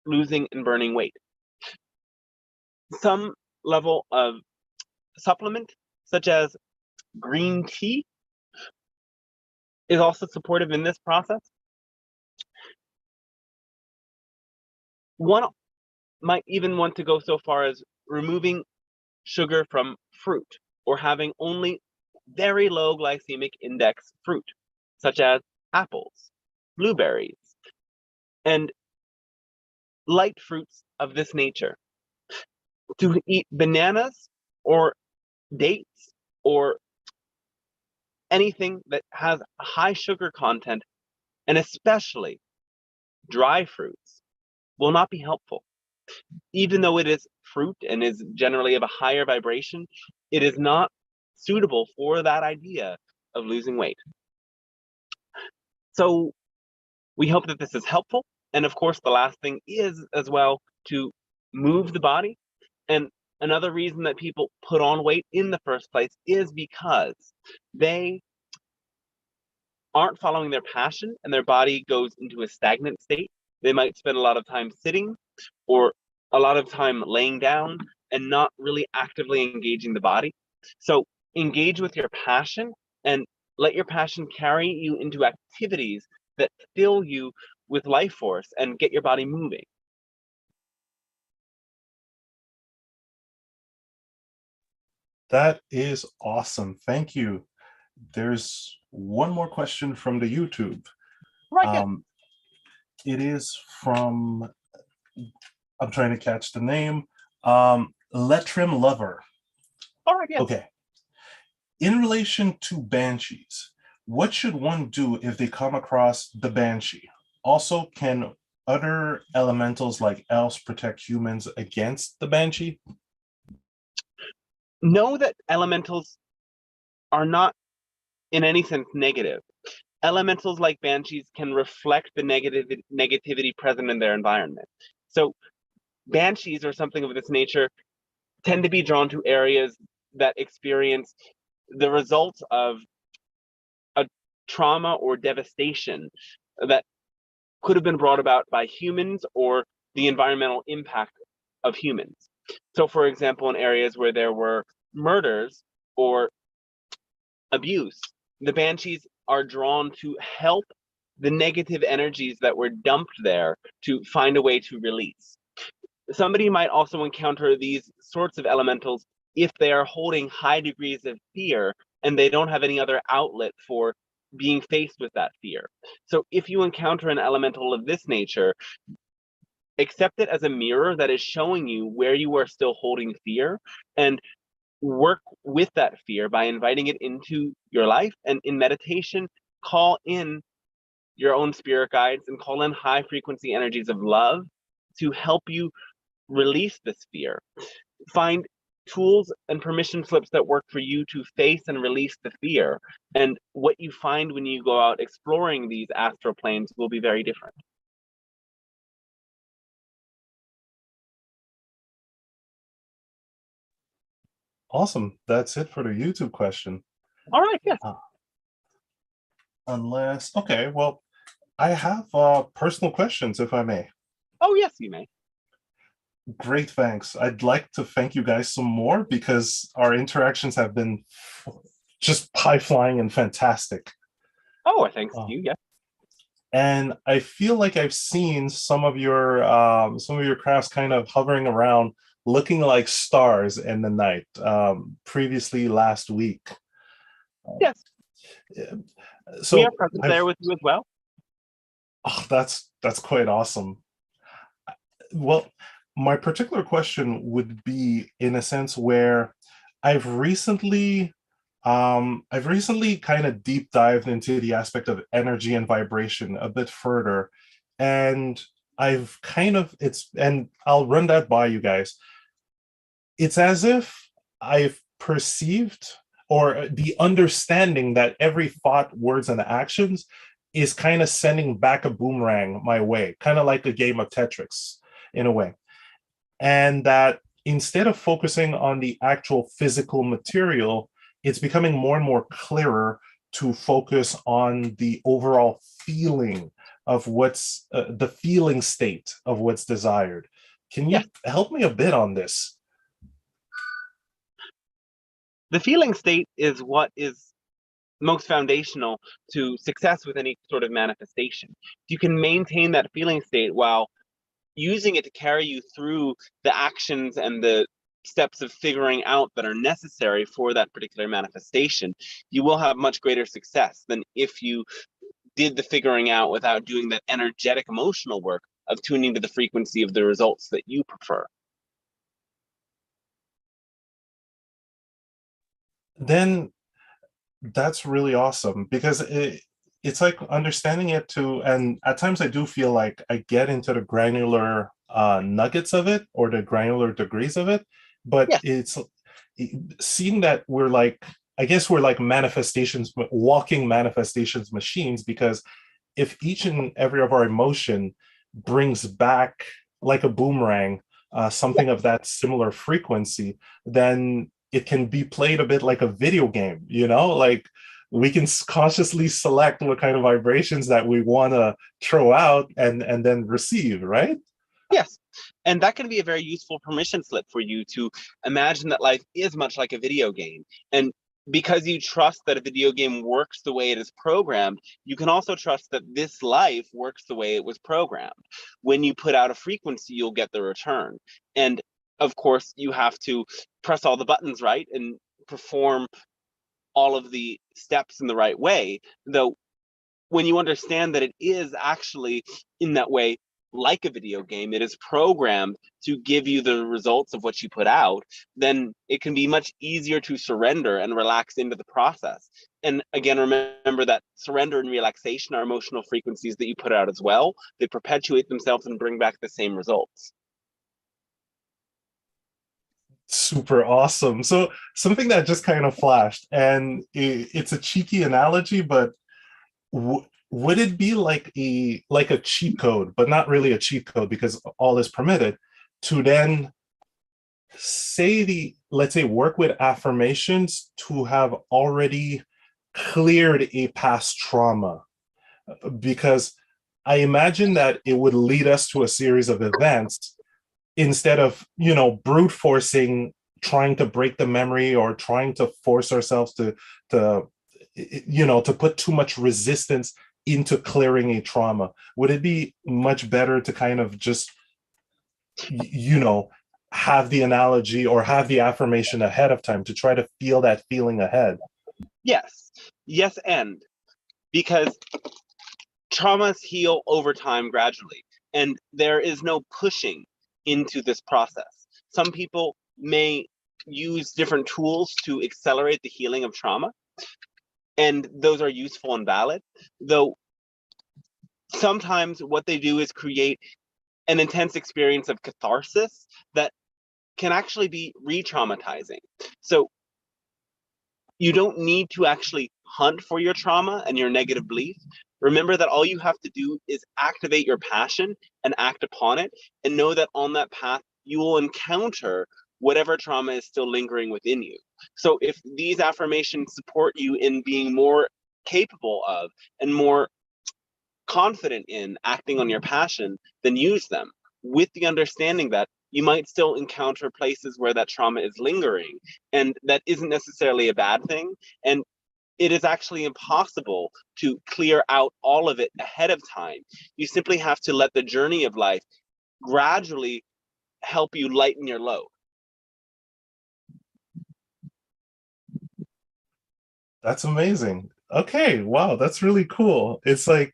S1: losing and burning weight. Some level of supplement, such as green tea, is also supportive in this process. One might even want to go so far as removing sugar from fruit, or having only very low glycemic index fruit, such as apples, blueberries, and light fruits of this nature. To eat bananas or dates or anything that has a high sugar content, and especially dry fruits, will not be helpful. Even though it is fruit and is generally of a higher vibration, it is not suitable for that idea of losing weight. So we hope that this is helpful. And of course, the last thing is as well to move the body. And another reason that people put on weight in the first place is because they aren't following their passion and their body goes into a stagnant state. They might spend a lot of time sitting or a lot of time laying down and not really actively engaging the body. So engage with your passion and let your passion carry you into activities that fill you with life force and get your body moving.
S2: That is awesome. Thank you. There's one more question from the YouTube.
S1: Right.
S2: It is from, I'm trying to catch the name, Letrim Lover.
S1: All right. Yes.
S2: Okay. In relation to banshees, what should one do if they come across the banshee? Also, can other elementals like elves protect humans against the banshee?
S1: Know that elementals are not in any sense negative. Elementals like banshees can reflect the negativity present in their environment. So banshees or something of this nature tend to be drawn to areas that experience the results of a trauma or devastation that could have been brought about by humans or the environmental impact of humans. So for example, in areas where there were murders or abuse, the banshees are drawn to help the negative energies that were dumped there to find a way to release. Somebody might also encounter these sorts of elementals if they are holding high degrees of fear and they don't have any other outlet for being faced with that fear. So if you encounter an elemental of this nature, accept it as a mirror that is showing you where you are still holding fear, and work with that fear by inviting it into your life. And in meditation, call in your own spirit guides and call in high frequency energies of love to help you release this fear. Find tools and permission slips that work for you to face and release the fear. And what you find when you go out exploring these astral planes will be very different.
S2: Awesome. That's it for the YouTube question.
S1: All right, yes.
S2: Unless, okay, well, I have personal questions, if I may.
S1: Oh, yes, you may.
S2: Great, thanks. I'd like to thank you guys some more because our interactions have been just pie flying and fantastic.
S1: Oh, thanks to you, yes.
S2: And I feel like I've seen some of your crafts kind of hovering around, looking like stars in the night. Previously last week.
S1: Yes.
S2: So
S1: we are present there with you as well.
S2: Oh, that's quite awesome. Well, my particular question would be in a sense where I've recently kind of deep dived into the aspect of energy and vibration a bit further, and I've kind of and I'll run that by you guys. It's as if I've perceived or the understanding that every thought, words, and actions is kind of sending back a boomerang my way, kind of like a game of Tetris in a way. And that instead of focusing on the actual physical material, it's becoming more and more clearer to focus on the overall feeling of what's the feeling state of what's desired. Can you
S1: Yes.
S2: help me a bit on this?
S1: The feeling state is what is most foundational to success with any sort of manifestation. If you can maintain that feeling state while using it to carry you through the actions and the steps of figuring out that are necessary for that particular manifestation, you will have much greater success than if you did the figuring out without doing that energetic emotional work of tuning to the frequency of the results that you prefer.
S2: Then that's really awesome, because it's like understanding it too. And at times I do feel like I get into the granular nuggets of it, or the granular degrees of it, but
S1: Yes.
S2: it's seeing that we're like, I guess we're like manifestations, walking manifestations machines, because if each and every of our emotion brings back like a boomerang something of that similar frequency, then it can be played a bit like a video game, you know, like we can consciously select what kind of vibrations that we want to throw out and then receive, right?
S1: Yes. And that can be a very useful permission slip for you to imagine that life is much like a video game. And because you trust that a video game works the way it is programmed, you can also trust that this life works the way it was programmed. When you put out a frequency, you'll get the return. And of course, you have to press all the buttons right and perform all of the steps in the right way. Though when you understand that it is actually in that way like a video game, it is programmed to give you the results of what you put out, then it can be much easier to surrender and relax into the process. And again, remember that surrender and relaxation are emotional frequencies that you put out as well. They perpetuate themselves and bring back the same results.
S2: Super awesome. So something that just kind of flashed, and it's a cheeky analogy, but would it be like a cheat code, but not really a cheat code because all is permitted, to then say let's say work with affirmations to have already cleared a past trauma? Because I imagine that it would lead us to a series of events instead of, you know, brute forcing, trying to break the memory or trying to force ourselves to you know, to put too much resistance into clearing a trauma. Would it be much better to kind of just, you know, have the analogy or have the affirmation ahead of time to try to feel that feeling ahead?
S1: Yes. Yes, and because traumas heal over time gradually, and there is no pushing into this process. Some people may use different tools to accelerate the healing of trauma, and those are useful and valid, though sometimes what they do is create an intense experience of catharsis that can actually be re-traumatizing. So you don't need to actually hunt for your trauma and your negative belief. Remember that all you have to do is activate your passion and act upon it, and know that on that path you will encounter whatever trauma is still lingering within you. So if these affirmations support you in being more capable of and more confident in acting on your passion, then use them with the understanding that you might still encounter places where that trauma is lingering, and that isn't necessarily a bad thing. And it is actually impossible to clear out all of it ahead of time. You simply have to let the journey of life gradually help you lighten your load.
S2: That's amazing. Okay, wow, that's really cool. It's like,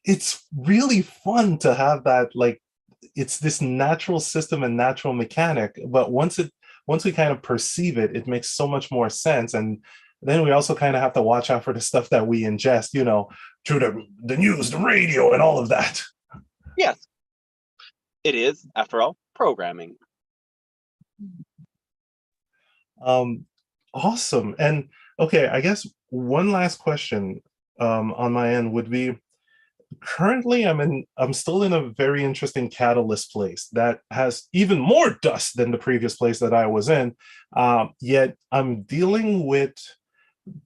S2: it's really fun to have that, like, it's this natural system and natural mechanic, but once we kind of perceive it, it makes so much more sense. And then we also kind of have to watch out for the stuff that we ingest, you know, through the news, the radio, and all of that.
S1: Yes, it is, after all, programming.
S2: Awesome. And okay, I guess one last question on my end would be, currently I'm still in a very interesting catalyst place that has even more dust than the previous place that I was in. Yet I'm dealing with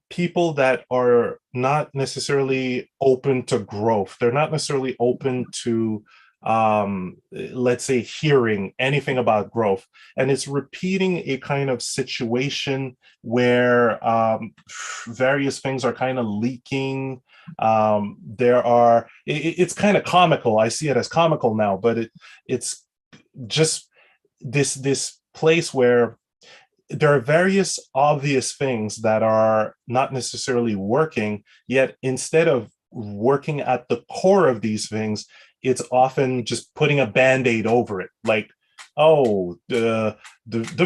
S2: people that are not necessarily open to growth. They're not necessarily open to, let's say, hearing anything about growth. And it's repeating a kind of situation where various things are kind of leaking. It's kind of comical. I see it as comical now, but it's just this place where there are various obvious things that are not necessarily working, yet instead of working at the core of these things, it's often just putting a band-aid over it. Like, oh, the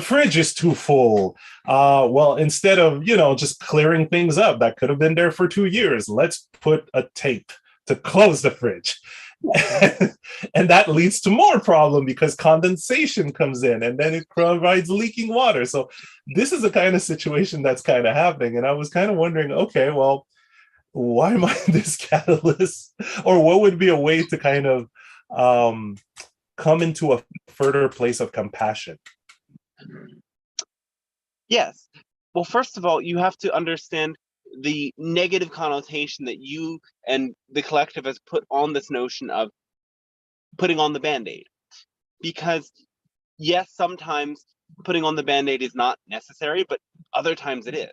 S2: fridge is too full. Well, instead of, just clearing things up that could have been there for 2 years, let's put a tape to close the fridge. And that leads to more problem because condensation comes in and then it provides leaking water. So this is the kind of situation that's kind of happening. And I was kind of wondering, okay, well, why am I this catalyst? Or what would be a way to kind of come into a further place of compassion?
S1: Yes. Well, first of all, you have to understand the negative connotation that you and the collective has put on this notion of putting on the Band-Aid. Because yes, sometimes putting on the Band-Aid is not necessary, but other times it is.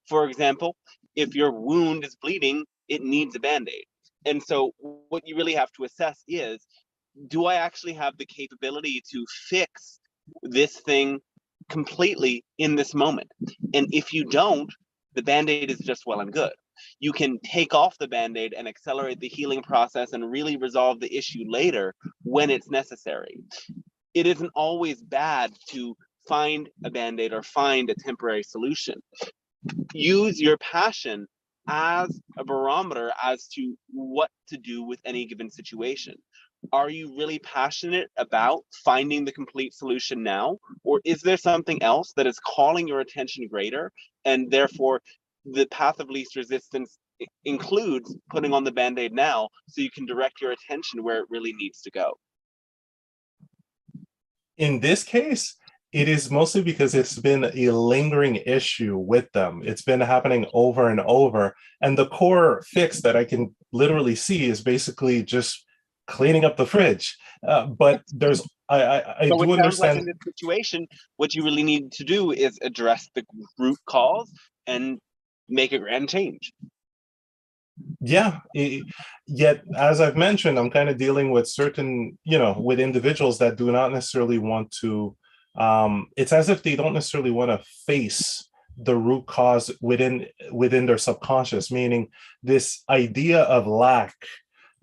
S1: For example, if your wound is bleeding, it needs a Band-Aid. And so what you really have to assess is, do I actually have the capability to fix this thing completely in this moment? And if you don't, the Band-Aid is just well and good. You can take off the Band-Aid and accelerate the healing process and really resolve the issue later when it's necessary. It isn't always bad to find a Band-Aid or find a temporary solution. Use your passion as a barometer as to what to do with any given situation. Are you really passionate about finding the complete solution now? Or is there something else that is calling your attention greater? And therefore, the path of least resistance includes putting on the Band-Aid now so you can direct your attention where it really needs to go.
S2: In this case, it is mostly because it's been a lingering issue with them. It's been happening over and over. And the core fix that I can literally see is basically just cleaning up the fridge. But there's, I
S1: So
S2: do
S1: it sounds like
S2: understand.
S1: in this situation, what you really need to do is address the root cause and make a grand change.
S2: Yeah, yet as I've mentioned, I'm kind of dealing with certain, with individuals that do not necessarily want to, it's as if they don't necessarily want to face the root cause within their subconscious, meaning this idea of lack,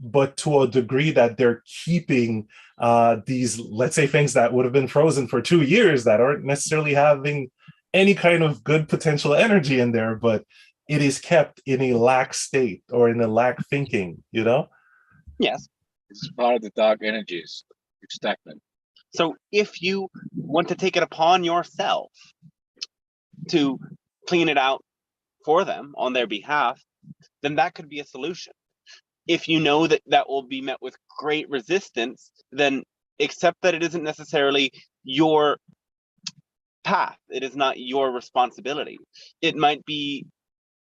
S2: but to a degree that they're keeping these, let's say, things that would have been frozen for 2 years that aren't necessarily having any kind of good potential energy in there, but it is kept in a lack state or in a lack thinking,
S1: Yes.
S3: It's part of the dark energies, it's stagnant.
S1: So if you want to take it upon yourself to clean it out for them on their behalf, then that could be a solution. If you know that that will be met with great resistance, then accept that it isn't necessarily your path. It is not your responsibility. It might be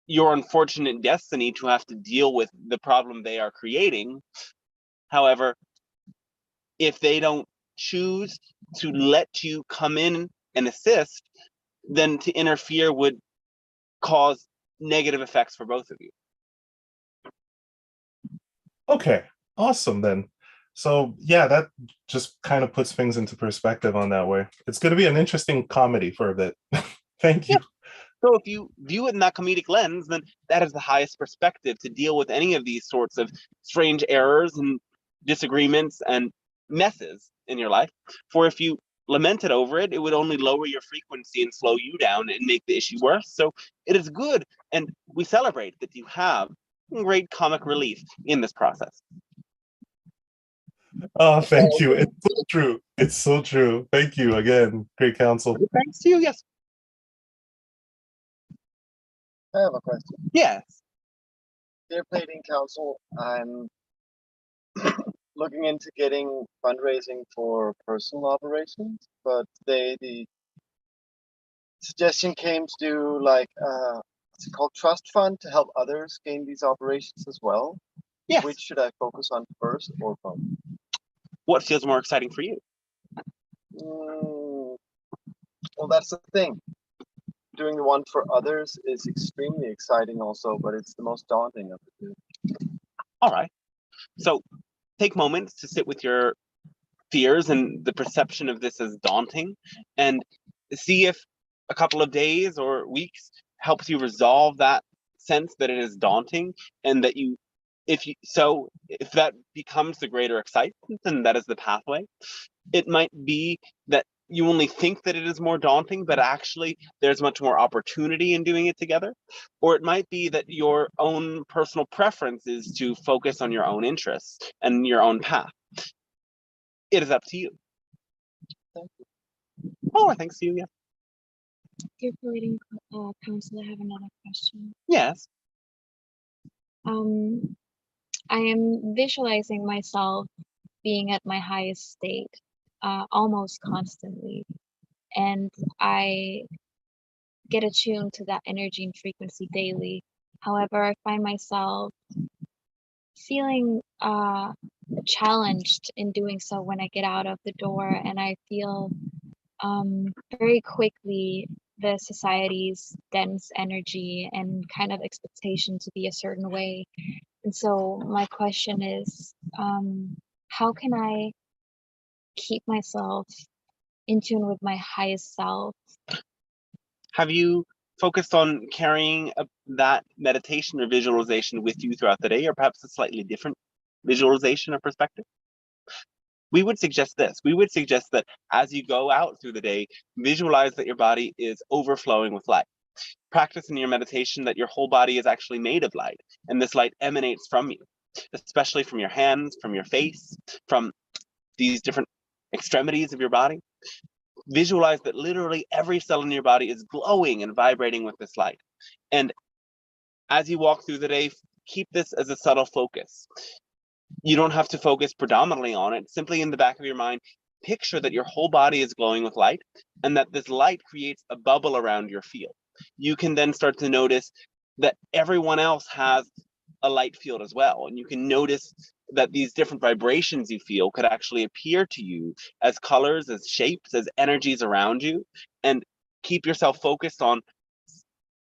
S1: your unfortunate destiny to have to deal with the problem they are creating. However, if they don't choose to let you come in and assist, then to interfere would cause negative effects for both of you.
S2: Okay, awesome then. So yeah, that just kind of puts things into perspective on that way. It's going to be an interesting comedy for a bit. Thank you.
S1: Yeah. So if you view it in that comedic lens, then that is the highest perspective to deal with any of these sorts of strange errors and disagreements and messes in your life. For if you lamented over it, it would only lower your frequency and slow you down and make the issue worse. So it is good, and we celebrate that you have great comic relief in this process.
S2: Oh, thank you. It's so true. It's so true. Thank you again. Great counsel.
S1: Thanks to you. Yes.
S7: I have a question.
S1: Yes.
S7: Dear Pleiadian Council, I'm looking into getting fundraising for personal operations, but today the suggestion came to do like what's it called, trust fund to help others gain these operations as well?
S1: Yes.
S7: Which should I focus on first or both?
S1: What feels more exciting for you?
S7: Well, that's the thing. Doing the one for others is extremely exciting also, but it's the most daunting of the two.
S1: All right. So take moments to sit with your fears and the perception of this as daunting, and see if a couple of days or weeks helps you resolve that sense that it is daunting, and that if that becomes the greater excitement, then that is the pathway. It might be that you only think that it is more daunting, but actually there's much more opportunity in doing it together. Or it might be that your own personal preference is to focus on your own interests and your own path. It is up to you.
S7: Thank you.
S1: Oh, thanks to you, yeah.
S5: Dear Pleiadian Council, I have another question.
S1: Yes.
S5: I am visualizing myself being at my highest state almost constantly, and I get attuned to that energy and frequency daily. However, I find myself feeling challenged in doing so when I get out of the door, and I feel very quickly the society's dense energy and kind of expectation to be a certain way. And so my question is, how can I keep myself in tune with my highest self?
S1: Have you focused on carrying that meditation or visualization with you throughout the day, or perhaps a slightly different visualization or perspective? We would suggest this. We would suggest that as you go out through the day, visualize that your body is overflowing with light. Practice in your meditation that your whole body is actually made of light, and this light emanates from you, especially from your hands, from your face, from these different extremities of your body. Visualize that literally every cell in your body is glowing and vibrating with this light. And as you walk through the day, keep this as a subtle focus. You don't have to focus predominantly on it. Simply in the back of your mind, picture that your whole body is glowing with light, and that this light creates a bubble around your field. You can then start to notice that everyone else has a light field as well. And you can notice that these different vibrations you feel could actually appear to you as colors, as shapes, as energies around you. And keep yourself focused on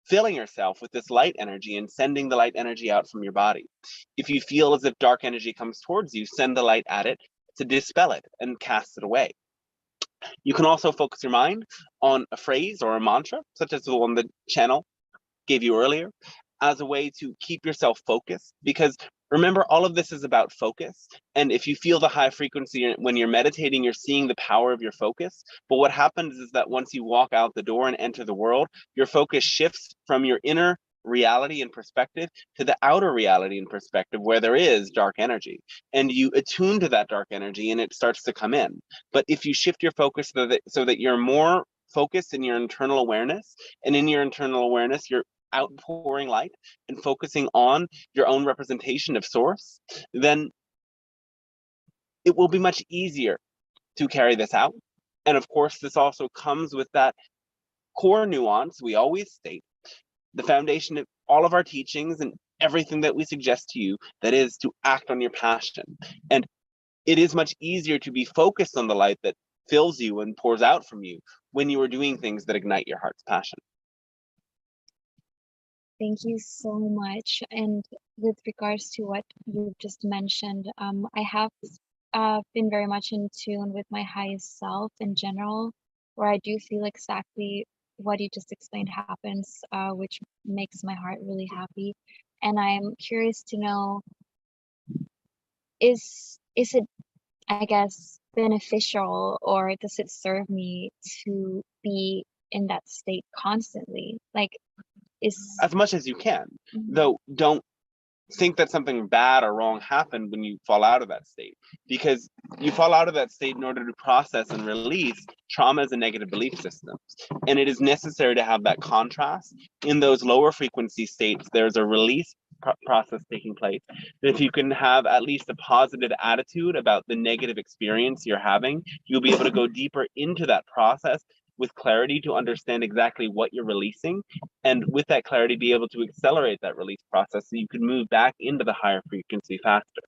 S1: filling yourself with this light energy and sending the light energy out from your body. If you feel as if dark energy comes towards you, send the light at it to dispel it and cast it away. You can also focus your mind on a phrase or a mantra, such as the one the channel gave you earlier, as a way to keep yourself focused. Because remember, all of this is about focus. And if you feel the high frequency when you're meditating, you're seeing the power of your focus. But what happens is that once you walk out the door and enter the world, your focus shifts from your inner reality and perspective to the outer reality and perspective, where there is dark energy, and you attune to that dark energy and it starts to come in. But if you shift your focus so that you're more focused in your internal awareness, and in your internal awareness you're outpouring light and focusing on your own representation of source, then it will be much easier to carry this out. And of course, this also comes with that core nuance we always state, the foundation of all of our teachings and everything that we suggest to you, that is to act on your passion. And it is much easier to be focused on the light that fills you and pours out from you when you are doing things that ignite your heart's passion.
S5: Thank you so much. And with regards to what you just mentioned, I have been very much in tune with my highest self in general, where I do feel exactly what you just explained happens, which makes my heart really happy. And I'm curious to know, is it, I guess, beneficial, or does it serve me to be in that state constantly? Like,
S1: as much as you can,
S5: Mhm.
S1: though don't think that something bad or wrong happened when you fall out of that state, because you fall out of that state in order to process and release traumas and negative belief systems. And it is necessary to have that contrast. In those lower frequency states, there's a release process taking place. If you can have at least a positive attitude about the negative experience you're having, you'll be able to go deeper into that process with clarity to understand exactly what you're releasing, and with that clarity be able to accelerate that release process so you can move back into the higher frequency faster.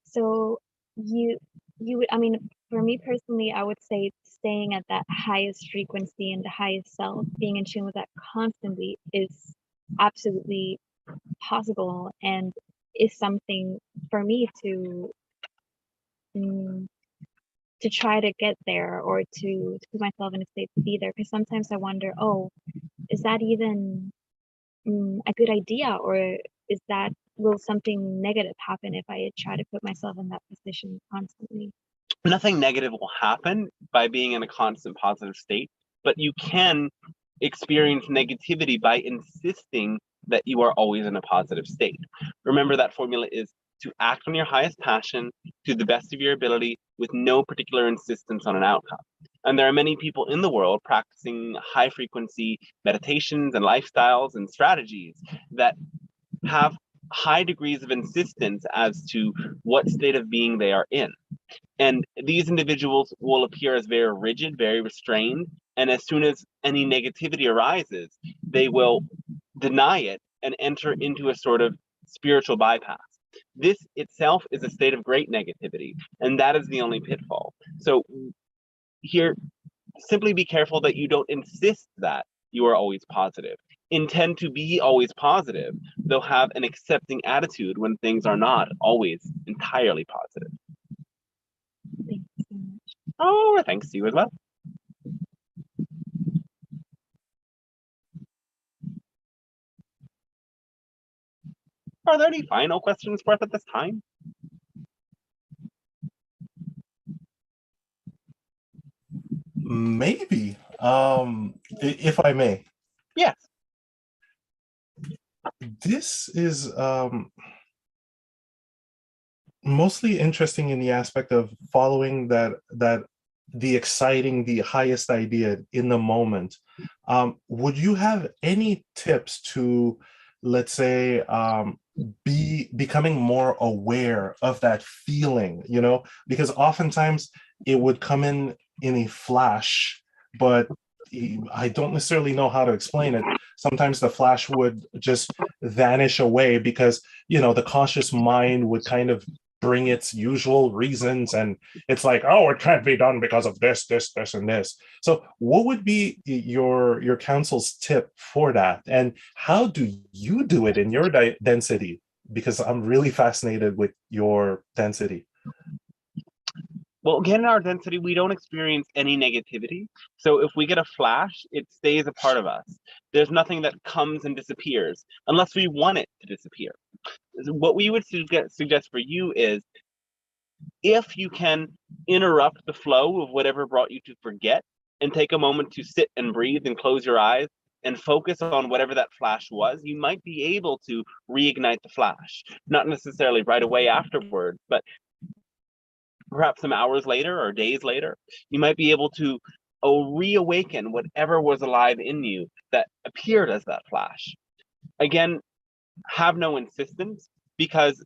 S5: So you would, I mean, for me personally, I would say staying at that highest frequency and the highest self, being in tune with that constantly is absolutely possible, and is something for me to try to get there, or to put myself in a state to be there. Because sometimes I wonder, oh, is that even a good idea, or will something negative happen if I try to put myself in that position constantly?
S1: Nothing negative will happen by being in a constant positive state, but you can experience negativity by insisting that you are always in a positive state. Remember, that formula is to act on your highest passion to the best of your ability with no particular insistence on an outcome. And there are many people in the world practicing high frequency meditations and lifestyles and strategies that have high degrees of insistence as to what state of being they are in. And these individuals will appear as very rigid, very restrained. And as soon as any negativity arises, they will deny it and enter into a sort of spiritual bypass. This itself is a state of great negativity, and that is the only pitfall. So here, simply be careful that you don't insist that you are always positive. Intend to be always positive, though have an accepting attitude when things are not always entirely positive.
S5: Thank you so much.
S1: Oh, thanks to you as well. Are there any final questions for us at this time?
S2: Maybe, if I may.
S1: Yes.
S2: This is mostly interesting in the aspect of following the exciting, the highest idea in the moment. Would you have any tips to, let's say, becoming more aware of that feeling, you know? Because oftentimes it would come in a flash, but I don't necessarily know how to explain it. Sometimes the flash would just vanish away because, you know, the conscious mind would kind of bring its usual reasons, and it's like, oh, it can't be done because of this, and this. So what would be your counsel's tip for that, and how do you do it in your density? Because I'm really fascinated with your density.
S1: Well, again, in our density, we don't experience any negativity. So if we get a flash, it stays a part of us. There's nothing that comes and disappears unless we want it to disappear. What we would suggest for you is, if you can interrupt the flow of whatever brought you to forget and take a moment to sit and breathe and close your eyes and focus on whatever that flash was, you might be able to reignite the flash. Not necessarily right away afterward, but perhaps some hours later or days later, you might be able to reawaken whatever was alive in you that appeared as that flash. Again, have no insistence, because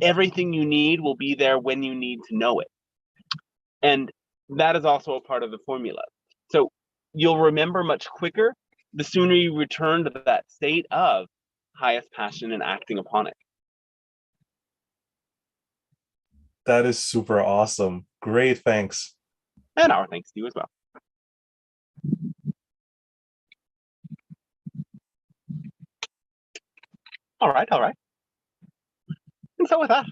S1: everything you need will be there when you need to know it. And that is also a part of the formula. So you'll remember much quicker the sooner you return to that state of highest passion and acting upon it.
S2: That is super awesome. Great, thanks.
S1: And our thanks to you as well. All right. And so with that,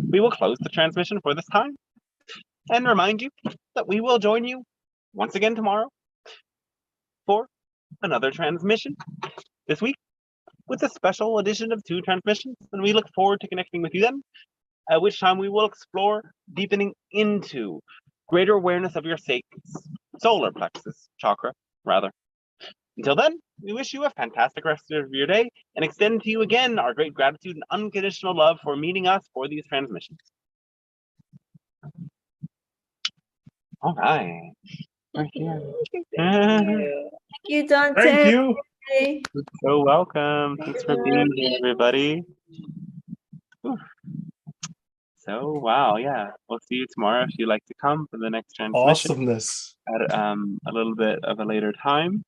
S1: we will close the transmission for this time and remind you that we will join you once again tomorrow for another transmission this week with a special edition of 2 transmissions. And we look forward to connecting with you then, at which time we will explore deepening into greater awareness of your solar plexus chakra, rather. Until then, we wish you a fantastic rest of your day and extend to you again our great gratitude and unconditional love for meeting us for these transmissions. All right.
S6: Thank you, Dante.
S2: Thank you.
S1: You're so welcome. Thanks for being here, everybody. Ooh. So wow, yeah, we'll see you tomorrow if you'd like to come for the next transmission
S2: Awesomeness.
S1: at a little bit of a later time.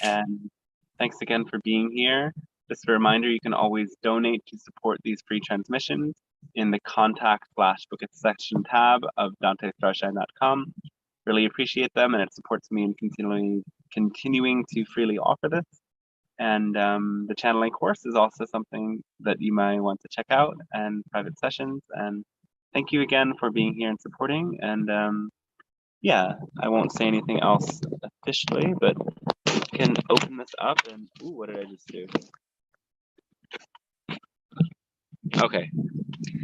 S1: And thanks again for being here. Just a reminder, you can always donate to support these free transmissions in the contact/book a section tab of dantestarshine.com. Really appreciate them, and it supports me in continuing to freely offer this. And the channeling course is also something that you might want to check out, and private sessions. And thank you again for being here and supporting. And yeah, I won't say anything else officially, but we can open this up. And ooh, what did I just do? Okay,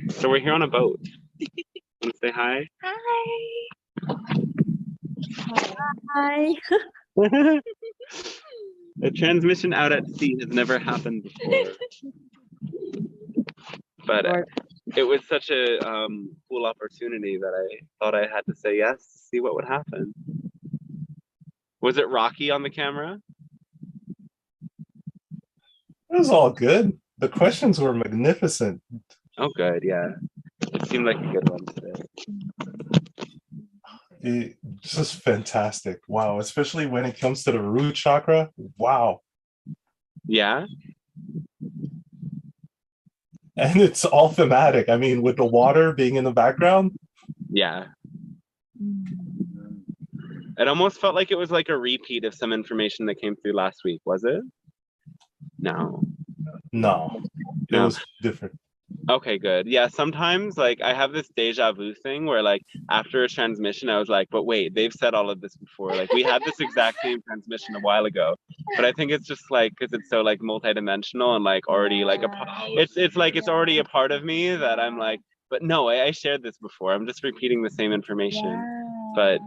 S1: so we're here on a boat. Want to say hi?
S5: Hi.
S6: Hi.
S1: A transmission out at sea has never happened before, but it was such a cool opportunity that I thought I had to say yes to see what would happen. Was it rocky on the camera?
S2: It was all good. The questions were magnificent.
S1: Oh, good. Yeah, it seemed like a good one today.
S2: It's just fantastic. Wow. Especially when it comes to the root chakra. Wow.
S1: Yeah.
S2: And it's all thematic. I mean, with the water being in the background.
S1: Yeah. It almost felt like it was like a repeat of some information that came through last week, was it? No.
S2: No. It
S1: No.
S2: was different.
S1: Okay, good. Yeah, sometimes like I have this deja vu thing where like after a transmission, I was like, but wait, they've said all of this before. Like we had this exact same transmission a while ago, but I think it's just like because it's so like multidimensional and like already like it's like it's already a part of me that I'm like, but no, I shared this before. I'm just repeating the same information, but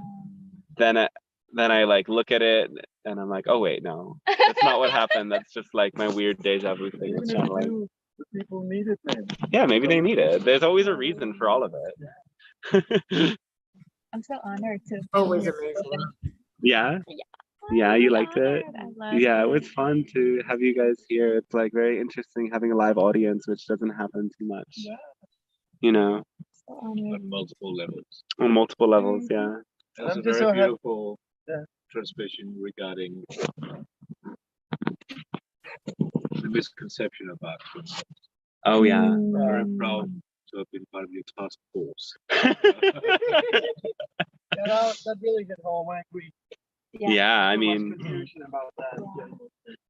S1: then I like look at it and I'm like, oh wait, no, that's not what happened. That's just like my weird deja vu thing with channeling.
S3: The people need it, man.
S1: Yeah, maybe they need it. There's always a reason for all of it.
S5: I'm so honored to.
S6: Always amazing.
S1: Yeah. Yeah, you liked it? Yeah, it was
S5: it.
S1: fun to have you guys here. It's like very interesting having a live audience, which doesn't happen too much.
S3: Yeah.
S1: You know,
S5: So honored.
S3: On multiple levels.
S1: on multiple levels. Yeah.
S3: It was
S7: I'm
S3: a
S7: just
S3: very
S7: so happy.
S3: beautiful
S7: Yeah.
S3: transmission regarding the misconception about concepts.
S1: Oh yeah.
S3: I'm very proud to have been part of your task force.
S7: Yeah, that really hit home. I agree.
S1: Yeah, I
S7: So much
S1: mean,
S7: confusion about that.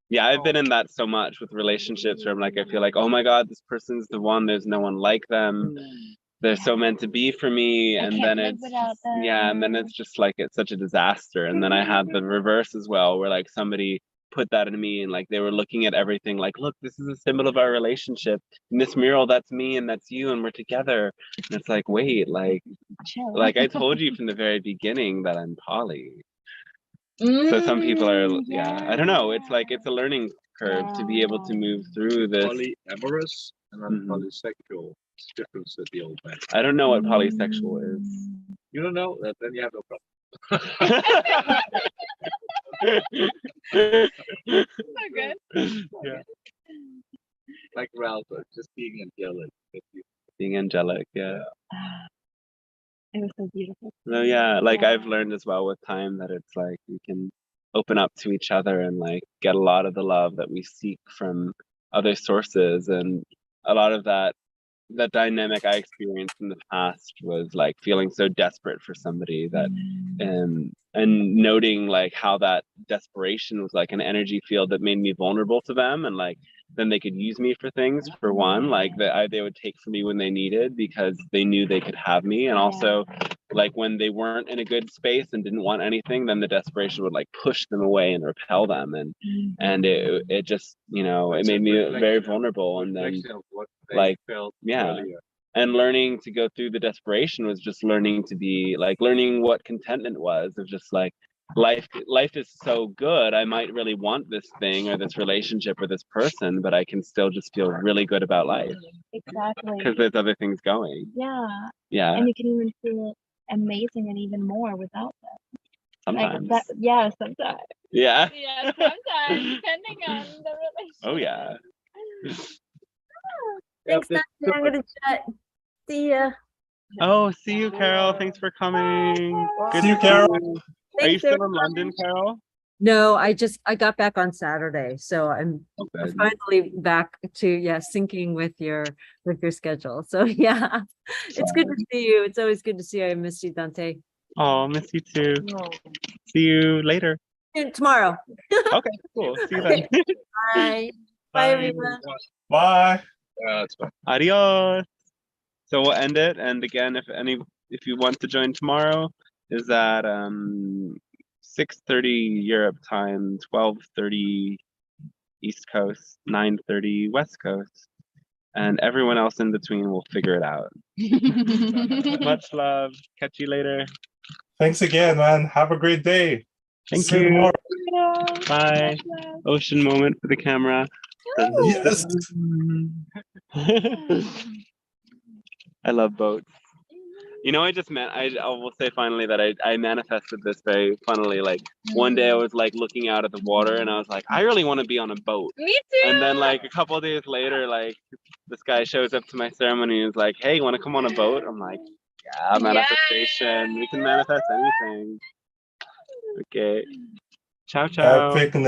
S1: yeah, I've been in that so much with relationships where I'm like, I feel like, oh my God, this person's the one. There's no one like them. They're so meant to be for me. And then it's, yeah, and then it's just like, it's such a disaster. And then I had the reverse as well, where like somebody put that in me and like they were looking at everything like, look, this is a symbol of our relationship. In this mural, that's me and that's you and we're together. And it's like, wait, like I told you from the very beginning that I'm poly. So some people are, yeah, I don't know. It's like, it's a learning curve to be able to move through this.
S3: Polyamorous and polysexual. It's different with the old man.
S1: I don't know what polysexual is.
S3: You don't know that, then you have no problem.
S5: So good.
S1: Yeah.
S3: Like Ralph, just being angelic.
S1: Being angelic, yeah.
S5: It was so beautiful.
S1: So yeah, like I've learned as well with time that it's like we can open up to each other and like get a lot of the love that we seek from other sources. And a lot of that dynamic I experienced in the past was like feeling so desperate for somebody that and noting like how that desperation was like an energy field that made me vulnerable to them, and like then they could use me for things, for one, like that they would take from me when they needed because they knew they could have me. And also like when they weren't in a good space and didn't want anything, then the desperation would like push them away and repel them, and it just, you know, it made me very vulnerable. And then like and learning to go through the desperation was just learning to be like learning what contentment was, of just like life is so good, I might really want this thing or this relationship or this person, but I can still just feel really good about life
S5: Exactly.
S1: because there's other things going. Yeah.
S5: And you can even feel amazing and even more without them.
S1: Sometimes.
S5: Like that, sometimes.
S1: Yeah.
S5: Yeah, sometimes, depending on the relationship.
S1: Oh yeah.
S6: Thanks, Dante. I'm gonna chat. See ya.
S1: Oh, see you, Carol. Thanks for coming. Good
S2: See you,
S1: to
S2: Carol.
S1: you. Are you
S6: Thanks,
S1: still in
S6: everybody.
S1: London, Carol?
S6: No, I got back on Saturday, so I'm
S1: Okay.
S6: finally back to syncing with your schedule. So yeah, it's good to see you. It's always good to see you. I miss you, Dante.
S1: Oh, miss you too. See you later.
S6: And tomorrow.
S1: Okay, cool. See you then.
S6: Bye. Bye, everyone.
S2: Bye.
S3: That's fine.
S1: Adios. So we'll end it. And again, if you want to join tomorrow, is at 6:30 Europe time, 12:30 East Coast, 9:30 West Coast, and everyone else in between will figure it out. Much love. Catch you later.
S2: Thanks again, man. Have a great day.
S1: Thank
S2: See you
S1: you.
S2: tomorrow.
S1: Bye. Ocean moment for the camera.
S2: Yes.
S1: I love boats. You know, I will say finally that I manifested this very funnily. Like one day I was like looking out at the water and I was like, I really want to be on a boat.
S5: Me too.
S1: And then like a couple of days later, like this guy shows up to my ceremony and is like, hey, you want to come on a boat? I'm like, yeah, manifestation. We can manifest anything. Okay. Ciao, ciao.
S2: Epicness.